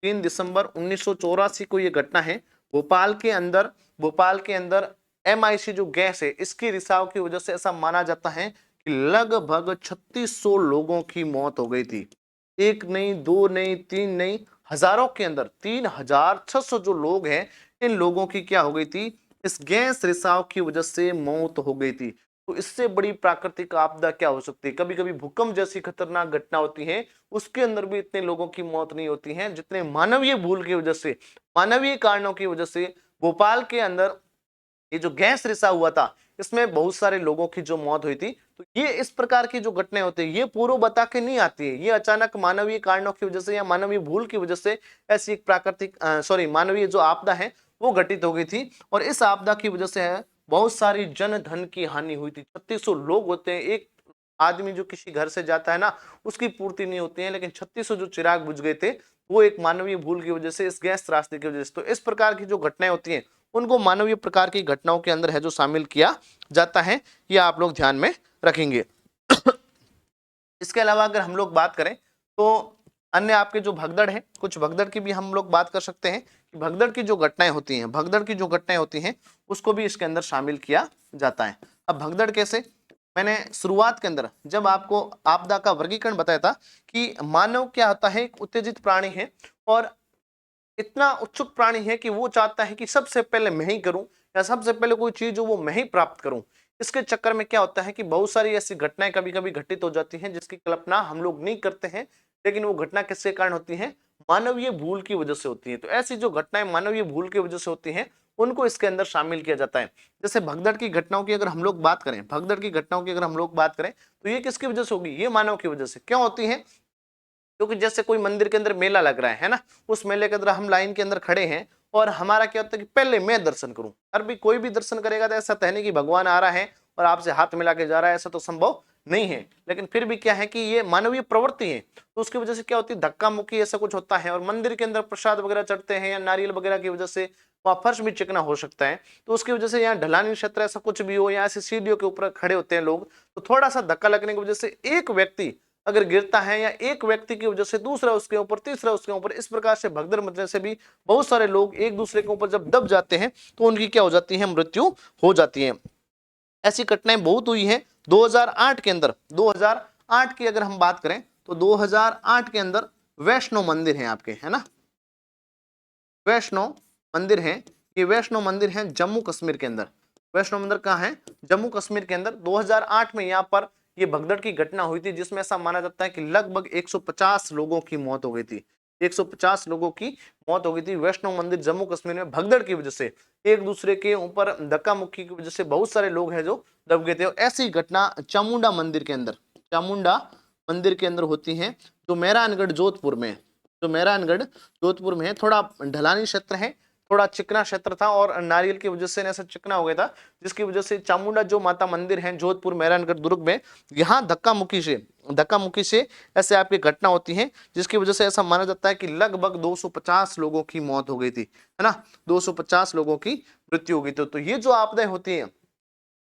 3 दिसंबर 1984 को ये घटना है। भोपाल के अंदर, भोपाल के अंदर MIC जो गैस है इसकी रिसाव की वजह से ऐसा माना जाता है कि लगभग 3600 लोगों की मौत हो गई थी। एक नहीं, दो नहीं, तीन नहीं, हजारों के अंदर 3600 जो लोग हैं, इन लोगों की क्या हो गई थी, इस गैस रिसाव की वजह से मौत हो गई थी। तो इससे बड़ी प्राकृतिक आपदा क्या हो सकती है? कभी कभी भूकंप जैसी खतरनाक घटना होती है, उसके अंदर भी इतने लोगों की मौत नहीं होती है जितने मानवीय भूल की वजह से, मानवीय कारणों की वजह से भोपाल के अंदर ये जो गैस रिसाव हुआ था इसमें बहुत सारे लोगों की जो मौत हुई थी। तो ये इस प्रकार की जो घटनाएं होती है ये पूर्व बता के नहीं आती है, ये अचानक मानवीय कारणों की वजह से या मानवीय भूल की वजह से ऐसी एक प्राकृतिक मानवीय जो आपदा है वो घटित हो गई थी। और इस आपदा की वजह से बहुत सारी जन धन की हानि हुई थी। 3600 लोग होते हैं, एक आदमी जो किसी घर से जाता है ना उसकी पूर्ति नहीं होती है, लेकिन 3600 जो चिराग बुझ गए थे वो एक मानवीय भूल की वजह से, इस गैस त्रासदी की वजह से। तो इस प्रकार की जो घटनाएं होती हैं उनको मानवीय प्रकार की घटनाओं के अंदर है जो शामिल किया जाता है, ये आप लोग ध्यान में रखेंगे। इसके अलावा अगर हम लोग बात करें तो अन्य आपके जो भगदड़ है, कुछ भगदड़ की भी हम लोग बात कर सकते हैं कि भगदड़ की जो घटनाएं होती हैं, भगदड़ की जो घटनाएं होती हैं उसको भी इसके अंदर शामिल किया जाता है। अब भगदड़ कैसे, मैंने शुरुआत के अंदर जब आपको आपदा का वर्गीकरण बताया था कि मानव क्या होता है, एक उत्तेजित प्राणी है और इतना उत्सुक प्राणी है कि वो चाहता है कि सबसे पहले मैं ही करूं या सबसे पहले कोई चीज हो वो मैं ही प्राप्त करूं। इसके चक्कर में क्या होता है कि बहुत सारी ऐसी घटनाएं कभी कभी घटित हो जाती हैं जिसकी कल्पना हम लोग नहीं करते हैं, लेकिन वो घटना किसके कारण होती है, मानवीय भूल की वजह से होती है। तो ऐसी जो घटनाएं मानवीय भूल की वजह से होती हैं उनको इसके अंदर शामिल किया जाता है। जैसे भगदड़ की घटनाओं की अगर हम लोग बात करें, भगदड़ की घटनाओं की अगर हम लोग बात करें तो ये किसकी वजह से होगी, ये मानव की वजह से। क्यों होती है, क्योंकि जैसे कोई मंदिर के अंदर मेला लग रहा है ना, उस मेले के अंदर हम लाइन के अंदर खड़े हैं और हमारा क्या होता है कि पहले मैं दर्शन करूं। हर भी कोई भी दर्शन करेगा तो ऐसा तो है नहीं कि भगवान आ रहा है और आपसे हाथ मिला के जा रहा है, ऐसा तो संभव नहीं है। लेकिन फिर भी क्या है कि ये मानवीय प्रवृत्ति है, तो उसकी वजह से क्या होती है, धक्का मुक्की ऐसा कुछ होता है। और मंदिर के अंदर प्रसाद वगैरह चढ़ते हैं या नारियल वगैरह की वजह से वहाँ फर्श भी चिकना हो सकता है, तो उसकी वजह से यहाँ ढलानी क्षेत्र ऐसा कुछ भी हो या ऐसी सीढ़ियों के ऊपर खड़े होते हैं लोग, तो थोड़ा सा धक्का लगने की वजह से एक व्यक्ति अगर गिरता है या एक व्यक्ति की वजह से दूसरा उसके ऊपर, तीसरा उसके ऊपर, इस प्रकार से भगदड़ मचने से भी बहुत सारे लोग एक दूसरे के ऊपर जब दब जाते हैं तो उनकी क्या हो जाती है, मृत्यु हो जाती है। ऐसी घटनाएं बहुत हुई हैं। 2008 के अंदर, 2008 की अगर हम बात करें तो 2008 के अंदर वैष्णो मंदिर है आपके, है ना, वैष्णो मंदिर है। ये वैष्णो मंदिर है जम्मू कश्मीर के अंदर। वैष्णो मंदिर कहाँ है, जम्मू कश्मीर के अंदर। 2008 में यहाँ पर ये भगदड़ की घटना हुई थी जिसमें ऐसा माना जाता है कि लगभग 150 लोगों की मौत हो गई थी। 150 लोगों की मौत हो गई थी वैष्णो मंदिर जम्मू कश्मीर में भगदड़ की वजह से। एक दूसरे के ऊपर धक्का मुक्की की वजह से बहुत सारे लोग हैं जो दब गए थे। और ऐसी घटना चामुंडा मंदिर के अंदर, चामुंडा मंदिर के अंदर होती है जो मेहरानगढ़ जोधपुर में, जो मेहरानगढ़ जोधपुर में है। थोड़ा ढलानी क्षेत्र है, थोड़ा चिकना क्षेत्र था और नारियल की वजह से ऐसा चिकना हो गया था, जिसकी वजह से चामुंडा जो माता मंदिर है जोधपुर मेहरानगढ़ दुर्ग में, यहाँ धक्का मुक्की से ऐसे आपकी घटना होती है जिसकी वजह से ऐसा माना जाता है कि लगभग 250 लोगों की मौत हो गई थी, है ना, 250 लोगों की मृत्यु हो गई थी। तो ये जो आपदाएं होती हैं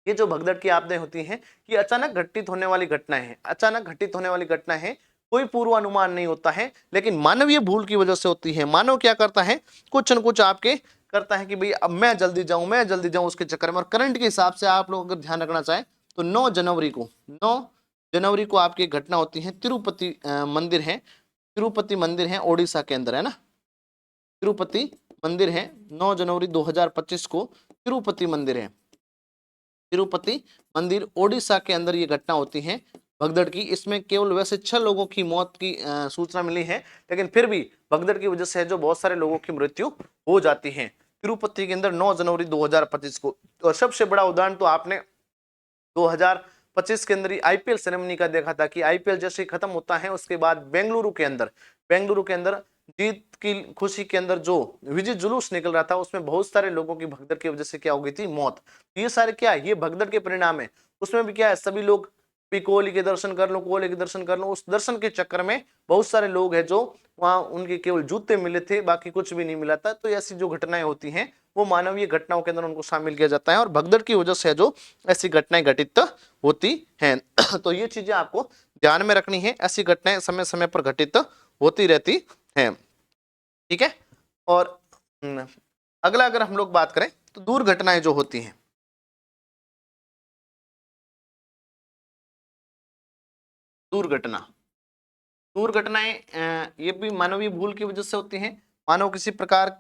ये जो भगदड़ की आपदाएं होती हैं ये अचानक घटित होने वाली घटनाएं हैं, अचानक घटित होने वाली घटनाएं हैं, कोई पूर्वानुमान नहीं होता है, लेकिन मानवीय भूल की वजह से होती है। मानव क्या करता है, कुछ न कुछ आपके करता है कि भाई अब मैं जल्दी जाऊं उसके चक्कर में। और करंट के हिसाब से आप लोग अगर ध्यान रखना चाहें तो 9 जनवरी को आपकी घटना होती है, तिरुपति मंदिर है ओडिशा के अंदर, है ना, तिरुपति मंदिर है, 9 जनवरी 2025 को तिरुपति मंदिर है, तिरुपति मंदिर ओडिशा के अंदर ये घटना होती है भगदड़ की। इसमें केवल वैसे 6 लोगों की मौत की सूचना मिली है, लेकिन फिर भी भगदड़ की वजह से जो बहुत सारे लोगों की मृत्यु हो जाती है तिरुपति के अंदर 9 जनवरी 2025 को। और सबसे बड़ा उदाहरण तो आपने 2025 के अंदर आईपीएल सेरेमनी का देखा था कि आईपीएल जैसे ही खत्म होता है उसके बाद बेंगलुरु के अंदर जीत की खुशी के अंदर जो विजय जुलूस निकल रहा था उसमें बहुत सारे लोगों की भगदड़ की वजह से क्या हो गई थी, मौत। ये सारे क्या है, ये भगदड़ के परिणाम है। उसमें भी क्या है, सभी लोग कोहली के दर्शन कर लो, कोहली के दर्शन कर लो, उस दर्शन के चक्कर में बहुत सारे लोग हैं जो वहां उनके केवल जूते मिले थे, बाकी कुछ भी नहीं मिला था। तो ऐसी जो घटनाएं होती हैं वो मानवीय घटनाओं के अंदर उनको शामिल किया जाता है और भगदड़ की वजह से जो ऐसी घटनाएं घटित होती हैं। तो ये चीजें आपको ध्यान में रखनी है, ऐसी घटनाएं समय समय पर घटित होती रहती हैं, ठीक है। और अगला अगर हम लोग बात करें तो दुर्घटनाएं जो होती हैं, दुर्घटनाएं ये भी मानवीय भूल की वजह से होती हैं। मानव किसी प्रकार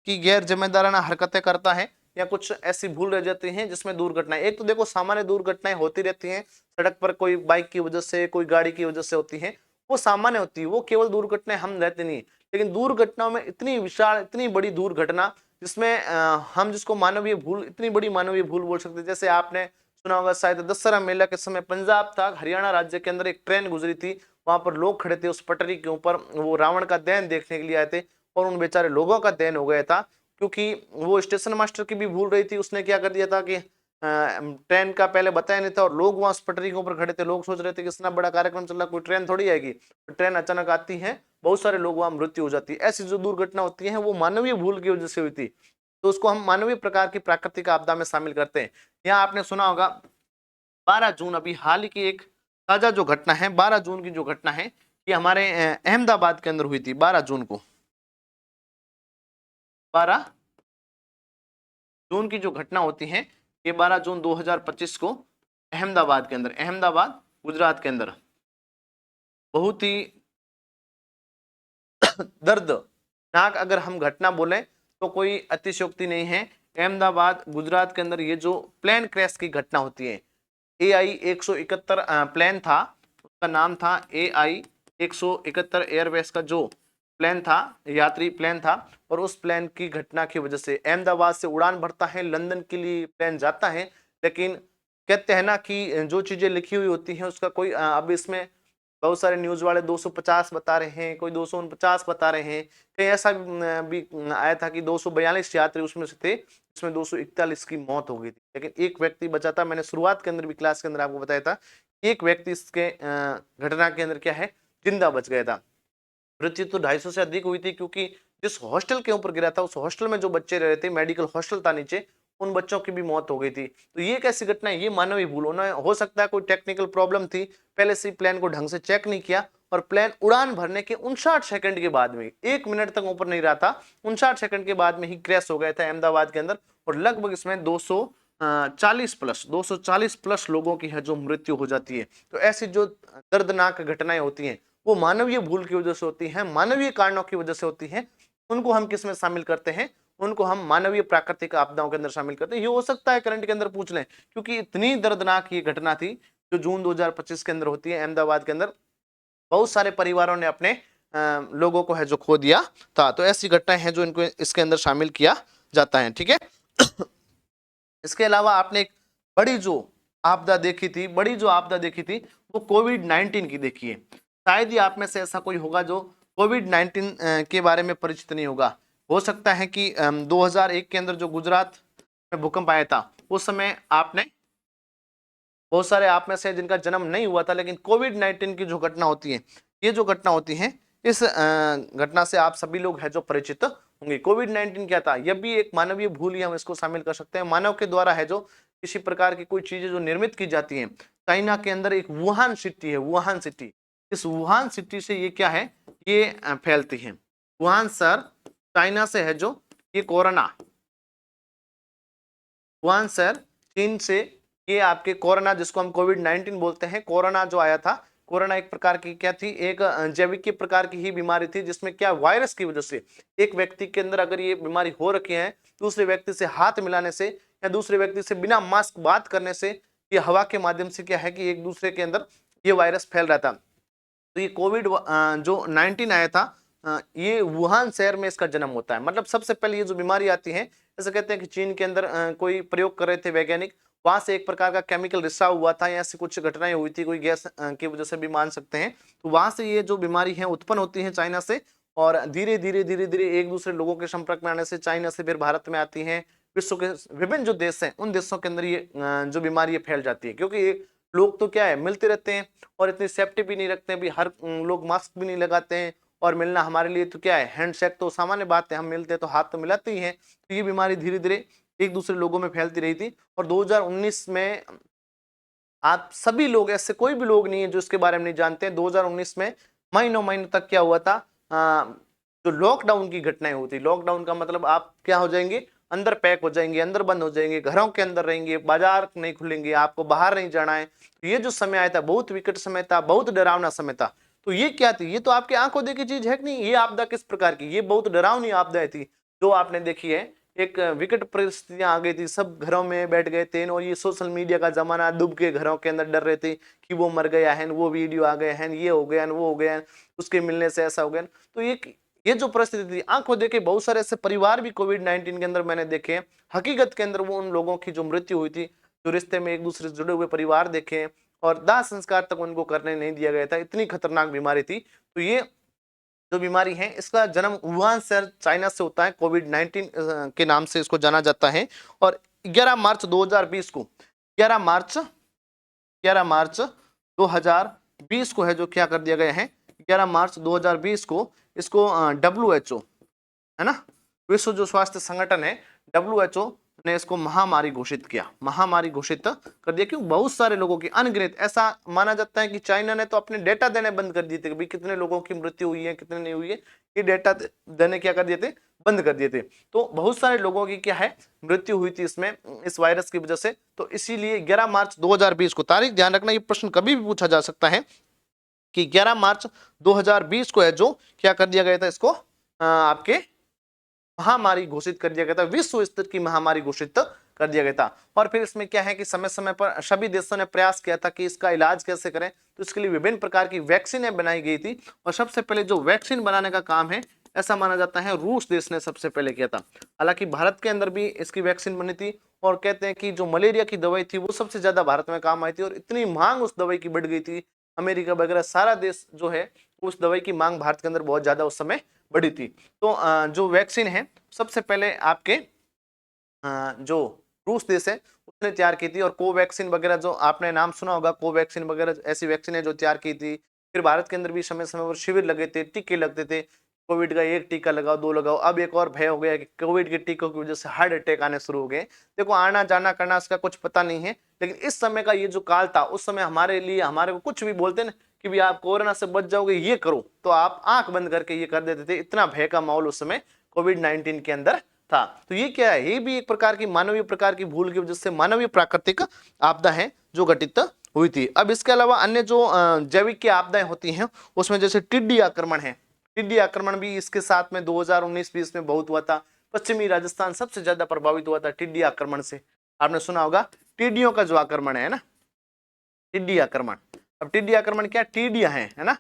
की गैर जिम्मेदाराना हरकतें करता है या कुछ ऐसी भूल रह जाती हैं जिसमें दुर्घटनाएं, एक तो देखो सामान्य दुर्घटनाएं होती रहती हैं, सड़क पर कोई बाइक की वजह से, कोई गाड़ी की वजह से होती है, वो सामान्य होती है, वो केवल दुर्घटनाएं हम रहते नहीं। लेकिन दुर्घटनाओं में इतनी विशाल, इतनी बड़ी दुर्घटना जिसमें हम जिसको मानवीय भूल, इतनी बड़ी मानवीय भूल बोल सकते हैं। जैसे आपने सुना होगा शायद दशहरा मेला के समय पंजाब था, हरियाणा राज्य के अंदर एक ट्रेन गुजरी थी, वहां पर लोग खड़े थे उस पटरी के ऊपर, वो रावण का दहन देखने के लिए आए थे और उन बेचारे लोगों का दहन हो गया था क्योंकि वो स्टेशन मास्टर की भी भूल रही थी। उसने क्या कर दिया था कि ट्रेन का पहले बताया नहीं था और लोग वहां पटरी के ऊपर खड़े थे, लोग सोच रहे थे कि इतना बड़ा कार्यक्रम चल रहा, कोई ट्रेन थोड़ी आएगी, ट्रेन अचानक आती है, बहुत सारे लोग वहां मृत्यु हो जाती है। ऐसी जो दुर्घटना होती है वो मानवीय भूल की वजह से हुई थी, तो उसको हम मानवीय प्रकार की प्राकृतिक आपदा में शामिल करते हैं। यहाँ आपने सुना होगा 12 जून, अभी हाल ही की एक ताजा जो घटना है, 12 जून की जो घटना है ये हमारे अहमदाबाद के अंदर हुई थी। 12 जून को, 12 जून की जो घटना होती है ये 12 जून 2025 को अहमदाबाद के अंदर, अहमदाबाद गुजरात के अंदर बहुत ही दर्दनाक अगर हम घटना बोले तो कोई अतिशयोक्ति नहीं है। अहमदाबाद गुजरात के अंदर ये जो प्लेन क्रैश की घटना होती है, AI 171 प्लेन था, उसका नाम था AI 171 एयरवेज का जो प्लेन था, यात्री प्लेन था, और उस प्लेन की घटना की वजह से अहमदाबाद से उड़ान भरता है, लंदन के लिए प्लेन जाता है, लेकिन कहते हैं ना कि जो चीजें लिखी हुई होती हैं उसका कोई अब इसमें बहुत सारे न्यूज वाले 250 बता रहे हैं, कोई 249 बता रहे हैं, कहीं ऐसा भी आया था कि 242 यात्री उसमें से थे, इसमें 241 की मौत हो गई थी, लेकिन एक व्यक्ति बचा था। मैंने शुरुआत के अंदर भी क्लास के अंदर आपको बताया था, एक व्यक्ति इसके घटना के अंदर क्या है, जिंदा बच गया था। मृत्यु तो 250 से अधिक हुई थी क्योंकि जिस हॉस्टल के ऊपर गिरा था उस हॉस्टल में जो बच्चे रह रहे थे, मेडिकल हॉस्टल था नीचे, उन बच्चों की भी मौत हो गई थी। तो ये कैसी घटना है, ये मानवीय भूल होना, हो सकता है कोई टेक्निकल प्रॉब्लम थी, पहले से प्लेन को ढंग से चेक नहीं किया और प्लेन उड़ान भरने के 59 सेकंड के बाद में, 1 मिनट तक ऊपर नहीं रहा था, 59 सेकंड के बाद में ही क्रैश हो गया था अहमदाबाद के अंदर, और लगभग इसमें 240 प्लस लोगों की है जो मृत्यु हो जाती है। तो ऐसी जो दर्दनाक घटनाएं होती हैं वो मानवीय भूल की वजह से होती हैं, मानवीय कारणों की वजह से होती हैं। उनको हम किस में शामिल करते हैं, उनको हम मानवीय प्राकृतिक आपदाओं के अंदर शामिल करते हैं। ये हो सकता है करंट के अंदर पूछ लें, क्योंकि इतनी दर्दनाक ये घटना थी जो जून 2025 के अंदर होती है अहमदाबाद के अंदर, बहुत सारे परिवारों ने अपने लोगों को है जो खो दिया था। तो ऐसी घटनाएं हैं जो इनको इसके अंदर शामिल किया जाता है, ठीक है। इसके अलावा आपने एक बड़ी जो आपदा देखी थी वो कोविड-19 की देखी है। शायद ही आप में से ऐसा कोई होगा जो कोविड-19 के बारे में परिचित नहीं होगा। हो सकता है कि 2001 के अंदर जो गुजरात में भूकंप आया था उस समय आपने, बहुत सारे आप में से जिनका जन्म नहीं हुआ था, लेकिन कोविड-19 की जो घटना होती है, ये जो घटना होती है, इस घटना से आप सभी लोग हैं जो परिचित होंगे। कोविड-19 क्या था, यह भी एक मानवीय भूल ही हम इसको शामिल कर सकते हैं। मानव के द्वारा है जो किसी प्रकार की कोई चीजें जो निर्मित की जाती हैं, चाइना के अंदर एक वुहान सिटी है, वुहान सिटी, इस वुहान सिटी से ये क्या है, ये फैलती है। वुहान शहर चाइना से है जो ये कोरोना, वुहान शहर चीन से ये आपके कोरोना, जिसको हम कोविड-19 बोलते हैं, कोरोना जो आया था, कोरोना एक प्रकार की क्या थी, एक जैविक की प्रकार की ही बीमारी थी, जिसमें क्या वायरस की वजह से एक व्यक्ति के अंदर अगर ये बीमारी हो रखी है, दूसरे व्यक्ति से हाथ मिलाने से या दूसरे व्यक्ति से बिना मास्क बात करने से, ये हवा के माध्यम से क्या है कि एक दूसरे के अंदर ये वायरस फैल रहा था। तो ये कोविड जो 19 आया था, ये वुहान शहर में इसका जन्म होता है। मतलब सबसे पहले ये जो बीमारी आती है, जैसे कहते हैं कि चीन के अंदर कोई प्रयोग कर रहे थे वैज्ञानिक, वहां से एक प्रकार का केमिकल रिसाव हुआ था या ऐसी कुछ घटनाएं हुई थी, कोई गैस की वजह से भी मान सकते हैं। तो वहां से ये जो बीमारी है उत्पन्न होती है चाइना से, और धीरे धीरे धीरे धीरे एक दूसरे लोगों के संपर्क में आने से चाइना से फिर भारत में आती है। विश्व के विभिन्न जो देश हैं उन देशों के अंदर ये जो बीमारी है फैल जाती है, क्योंकि ये लोग तो क्या है मिलते रहते हैं और इतनी सेफ्टी भी नहीं रखते हैं, भी हर लोग मास्क भी नहीं लगाते हैं, और मिलना हमारे लिए तो क्या है, हैंडशेक तो सामान्य बात है, हम मिलते हैं तो हाथ तो मिलाते ही हैं। तो ये बीमारी धीरे धीरे एक दूसरे लोगों में फैलती रही थी, और 2019 में आप सभी लोग, ऐसे कोई भी लोग नहीं है जो इसके बारे में नहीं जानते हैं। 2019 में महीनों महीनों तक क्या हुआ था, जो लॉकडाउन की घटनाएं होती, लॉकडाउन का मतलब आप क्या हो जाएंगे, अंदर पैक हो जाएंगे, अंदर बंद हो जाएंगे, घरों के अंदर रहेंगे, बाजार नहीं खुलेंगे, आपको बाहर नहीं जाना है। तो ये जो समय आया था बहुत विकट समय था, बहुत डरावना समय था। तो ये क्या थी, ये तो आपके आंखों देखी चीज है कि नहीं, ये आपदा किस प्रकार की, ये बहुत डरावनी आपदा थी जो आपने देखी है। एक विकट परिस्थितियां आ गई थी, सब घरों में बैठ गए थे, और ये सोशल मीडिया का जमाना, डूब के घरों के अंदर डर रहे थे कि वो मर गया है, वो वीडियो आ गए हैं, ये हो गया, वो हो गया, उसके मिलने से ऐसा हो गया। तो ये जो परिस्थिति थी, आंखों देखे बहुत सारे ऐसे परिवार भी कोविड-19 के अंदर मैंने देखे हैं। हकीकत के अंदर वो उन लोगों की जो मृत्यु हुई थी, जो रिश्ते में एक दूसरे से जुड़े हुए परिवार देखे हैं, और दाह संस्कार तक उनको करने नहीं दिया गया था, इतनी खतरनाक बीमारी थी। तो ये जो बीमारी है इसका जन्म वुहान शहर चाइना से होता है, कोविड-19 के नाम से इसको जाना जाता है। और 11 मार्च 2020 को, 11 मार्च 2020 को है जो क्या कर दिया गया है, 11 मार्च 2020 को इसको WHO है ना, विश्व जो स्वास्थ्य संगठन है WHO ने इसको महामारी घोषित किया, महामारी घोषित कर दिया। क्यों, बहुत सारे लोगों की, अनगिनत, ऐसा माना जाता है कि चाइना ने तो अपने डेटा देने बंद कर दिए थे कि भाई कितने लोगों की मृत्यु हुई है, कितने नहीं हुई है, ये डेटा देने क्या कर दिए थे, बंद कर दिए थे। तो बहुत सारे लोगों की क्या है मृत्यु हुई थी इसमें, इस वायरस की वजह से। तो इसीलिए 11 मार्च 2020 को, तारीख ध्यान रखना, ये प्रश्न कभी भी पूछा जा सकता है कि 11 मार्च 2020 को है जो क्या कर दिया गया था, इसको आपके महामारी घोषित कर दिया गया था, विश्व स्तर की महामारी घोषित कर दिया गया था। और फिर इसमें क्या है कि समय समय पर सभी देशों ने प्रयास किया था कि इसका इलाज कैसे करें, तो इसके लिए विभिन्न प्रकार की वैक्सीनें बनाई गई थी। और सबसे पहले जो वैक्सीन बनाने का काम है, ऐसा माना जाता है रूस देश ने सबसे पहले किया था। हालांकि भारत के अंदर भी इसकी वैक्सीन बनी थी, और कहते हैं कि जो मलेरिया की दवाई थी वो सबसे ज्यादा भारत में काम आई थी, और इतनी मांग उस दवाई की बढ़ गई थी, अमेरिका वगैरह सारा देश जो है उस दवाई की मांग भारत के अंदर बहुत ज्यादा उस समय बढ़ी थी। तो जो वैक्सीन है सबसे पहले आपके जो रूस देश है उसने तैयार की थी। और कोवैक्सीन वगैरह जो आपने नाम सुना होगा, कोवैक्सीन वगैरह ऐसी वैक्सीन है जो तैयार की थी। फिर भारत के अंदर भी समय समय पर शिविर लगे थे, टीके लगते थे, कोविड का एक टीका लगाओ, 2 लगाओ। अब एक और भय हो गया कि कोविड के टीकों की वजह से हार्ट अटैक आने शुरू हो गए। देखो, आना जाना करना इसका कुछ पता नहीं है, लेकिन इस समय का ये जो काल था, उस समय हमारे लिए, हमारे को कुछ भी बोलते ना कि भी आप कोरोना से बच जाओगे, ये करो, तो आप आंख बंद करके ये कर देते थे। इतना भय का माहौल उस समय कोविड-19 के अंदर था। तो ये क्या है, ये भी एक प्रकार की मानवीय प्रकार की भूल की वजह से मानवीय प्राकृतिक आपदा है जो घटित हुई थी। अब इसके अलावा अन्य जो जैविक की आपदाएं होती हैं उसमें जैसे टिड्डी आक्रमण है, टिड्डी आक्रमण भी इसके साथ में 2019-20 में बहुत हुआ था। पश्चिमी राजस्थान सबसे ज्यादा प्रभावित हुआ था टिड्डी आक्रमण से। आपने सुना होगा टिड्डियों का जो आक्रमण है ना, टिड्डी आक्रमण। अब टिड्डी आक्रमण क्या, टिड्डियां हैं, है ना,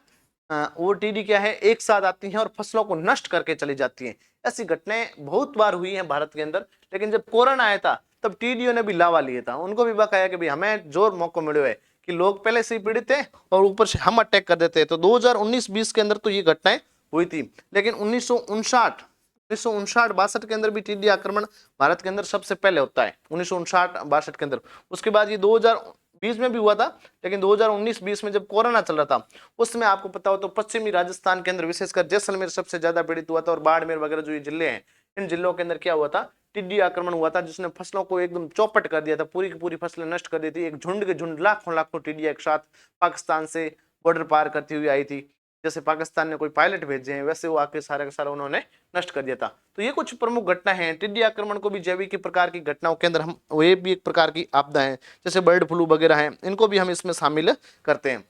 वो टिड्डी क्या है, एक साथ आती हैं और फसलों को नष्ट करके चली जाती हैं। ऐसी घटनाएं बहुत बार हुई हैं भारत के अंदर। लेकिन जब कोरोना आया था तब टिड्डियों ने भी लावा लिया था, उनको भी बकाया कि भाई हमें जोर मौका मिले है कि लोग पहले से ही पीड़ित थे और ऊपर से हम अटैक कर देते हैं। तो 2019-20 के अंदर तो ये घटनाएं हुई थी। लेकिन 1959-62 के अंदर भी टिड्डी आक्रमण भारत के अंदर सबसे पहले होता है, 1959-62 के अंदर। उसके बाद ये 2020 में भी हुआ था, लेकिन 2019-20 में जब कोरोना चल रहा था उस समय आपको पता हो तो पश्चिमी राजस्थान के अंदर विशेषकर जैसलमेर सबसे ज्यादा पीड़ित हुआ था, और बाड़मेर वगैरह जो ये जिले हैं इन जिलों के अंदर क्या हुआ था, टिड्डी आक्रमण हुआ था, जिसने फसलों को एकदम चौपट कर दिया था, पूरी की पूरी फसलें नष्ट कर दी थी। एक झुंड के झुंड लाखों लाखों टिड्डियां एक साथ पाकिस्तान से बॉर्डर पार करती हुई आई थी। जैसे पाकिस्तान ने कोई पायलट भेजे हैं वैसे वो आके सारा का सारा उन्होंने नष्ट कर दिया था। तो ये कुछ प्रमुख घटना है। टिड्डी आक्रमण को भी जैविक प्रकार की घटनाओं के अंदर हम, ये भी एक प्रकार की आपदा है, जैसे बर्ड फ्लू वगैरह है, इनको भी हम इसमें शामिल करते हैं।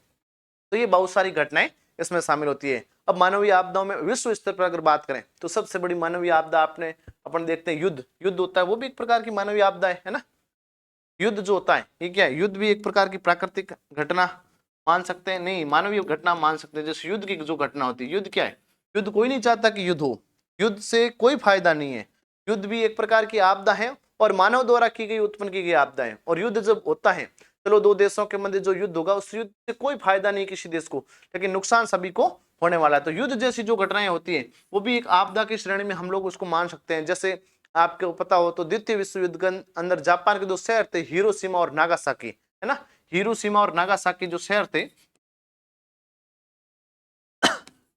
तो ये बहुत सारी घटनाएं इसमें शामिल होती है। अब मानवीय आपदाओं में विश्व स्तर पर अगर बात करें तो सबसे बड़ी मानवीय आपदा अपन देखते हैं युद्ध। युद्ध होता है वो भी एक प्रकार की मानवीय आपदा है ना। युद्ध जो होता है ये क्या है, युद्ध भी एक प्रकार की प्राकृतिक घटना मान सकते हैं, नहीं मानवीय घटना मान सकते हैं। जैसे युद्ध की जो घटना होती है, युद्ध क्या है, युद्ध कोई नहीं चाहता कि युद्ध हो, युद्ध से कोई फायदा नहीं है। युद्ध भी एक प्रकार की आपदा है और मानव द्वारा की गई उत्पन्न की गई आपदा है। और युद्ध जब होता है, चलो दो देशों के मध्य जो युद्ध होगा उस युद्ध से कोई फायदा नहीं किसी देश को, लेकिन नुकसान सभी को होने वाला है। तो युद्ध जैसी जो घटनाएं होती है वो भी एक आपदा की श्रेणी में हम लोग उसको मान सकते हैं। जैसे आपको पता हो तो द्वितीय विश्व युद्ध के अंदर जापान के दो शहर थे, हिरोशिमा और नागासाकी, है ना। हिरोशिमा और नागासाकी जो शहर थे,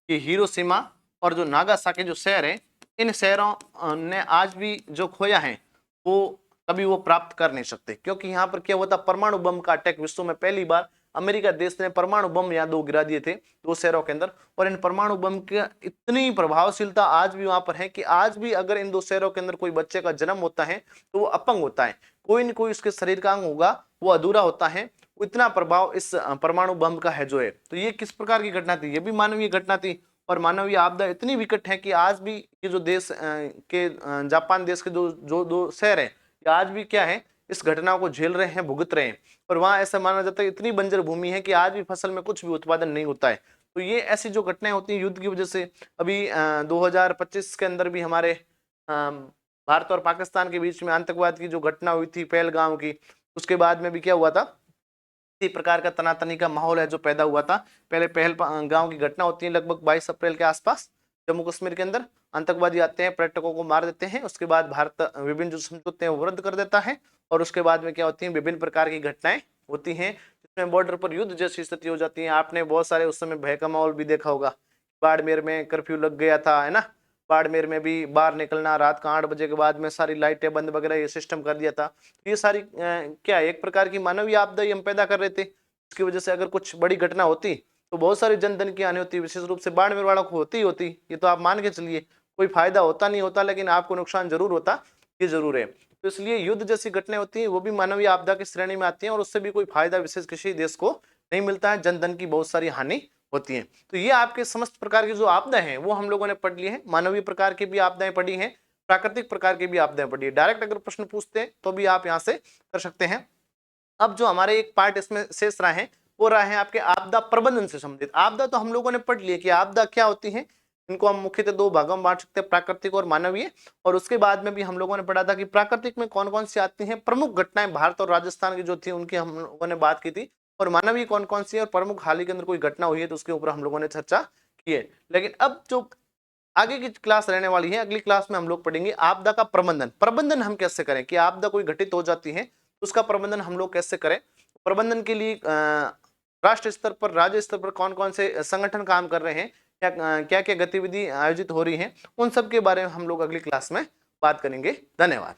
ये हिरोशिमा और जो नागासाकी जो शहर है, इन शहरों ने आज भी जो खोया है वो कभी वो प्राप्त कर नहीं सकते, क्योंकि यहाँ पर क्या हुआ था, परमाणु बम का अटैक विश्व में पहली बार अमेरिका देश ने परमाणु बम यहाँ दो गिरा दिए थे दो शहरों के अंदर। और इन परमाणु बम की इतनी प्रभावशीलता आज भी वहां पर है कि आज भी अगर इन दो शहरों के अंदर कोई बच्चे का जन्म होता है तो वो अपंग होता है, कोई न कोई उसके शरीर का अंग होगा वो अधूरा होता है। इतना प्रभाव इस परमाणु बम का है जो है। तो ये किस प्रकार की घटना थी, ये भी मानवीय घटना थी। और मानवीय आपदा इतनी विकट है कि आज भी ये जो देश के जापान देश के जो दो शहर है, ये आज भी क्या है, इस घटना को झेल रहे हैं, भुगत रहे हैं। और वहां ऐसा माना जाता है इतनी बंजर भूमि है कि आज भी फसल में कुछ भी उत्पादन नहीं होता है। तो ये ऐसी जो घटनाएं होती हैं युद्ध की वजह से, अभी 2025 के अंदर भी हमारे भारत और पाकिस्तान के बीच में आतंकवाद की जो घटना हुई थी पहलगाम की, उसके बाद में भी क्या हुआ था, इसी प्रकार का तनातनी का माहौल है जो पैदा हुआ था। पहले पहलगाम की घटना होती है लगभग 22 अप्रैल के आसपास, जम्मू कश्मीर के अंदर आतंकवादी आते हैं, पर्यटकों को मार देते हैं। उसके बाद भारत विभिन्न जो समझौते हैं वो रद्द कर देता है और उसके बाद में क्या होती है, विभिन्न प्रकार की घटनाएं होती हैं जिसमें बॉर्डर पर युद्ध जैसी स्थिति हो जाती है। आपने बहुत सारे उस समय भय का माहौल भी देखा होगा। बाड़मेर में कर्फ्यू लग गया था, है ना। बाड़मेर में भी बाहर निकलना रात का 8 बजे के बाद में सारी लाइटें बंद वगैरह ये सिस्टम कर दिया था। तो ये सारी क्या एक प्रकार की मानवीय आपदा हम पैदा कर रहे थे। इसकी वजह से अगर कुछ बड़ी घटना होती तो बहुत सारी जन धन की हानि होती, विशेष रूप से बाड़मेर वालों को होती। ये तो आप मान के चलिए, कोई फायदा होता नहीं होता लेकिन आपको नुकसान जरूर होता, ये जरूर है। तो इसलिए युद्ध जैसी घटनाएं होती हैं वो भी मानवीय आपदा की श्रेणी में आती हैं और उससे भी कोई फायदा विशेष किसी देश को नहीं मिलता है, जन धन की बहुत सारी हानि होती है। तो ये आपके समस्त प्रकार की जो आपदा है वो हम लोगों ने पढ़ ली है। मानवीय प्रकार की भी आपदाएं पढ़ी हैं, प्राकृतिक प्रकार की भी आपदाएं पढ़ी है। डायरेक्ट अगर प्रश्न पूछते हैं तो भी आप यहाँ से कर सकते हैं। अब जो हमारे एक पार्ट इसमें शेष रहा है वो रहा है आपके आपदा प्रबंधन से संबंधित। आपदा तो हम लोगों ने पढ़ लिया कि आपदा क्या होती है, इनको हम मुख्यतः दो भागों में बांट सकते हैं, प्राकृतिक और मानवीय। और उसके बाद में भी हम लोगों ने पढ़ा था कि प्राकृतिक में कौन कौन सी आती हैं, प्रमुख घटनाएं भारत और राजस्थान की जो थी उनकी हम लोगों ने बात की थी। और मानवीय कौन कौन सी है और प्रमुख हाल ही के अंदर कोई घटना हुई है तो उसके ऊपर हम लोगों ने चर्चा की है। लेकिन अब जो आगे की क्लास रहने वाली है, अगली क्लास में हम लोग पढ़ेंगे आपदा का प्रबंधन। प्रबंधन हम कैसे करें कि आपदा कोई घटित हो जाती है उसका प्रबंधन हम लोग कैसे करें। प्रबंधन के लिए राष्ट्र स्तर पर, राज्य स्तर पर कौन कौन से संगठन काम कर रहे हैं, क्या क्या गतिविधि आयोजित हो रही हैं, उन सब के बारे में हम लोग अगली क्लास में बात करेंगे। धन्यवाद।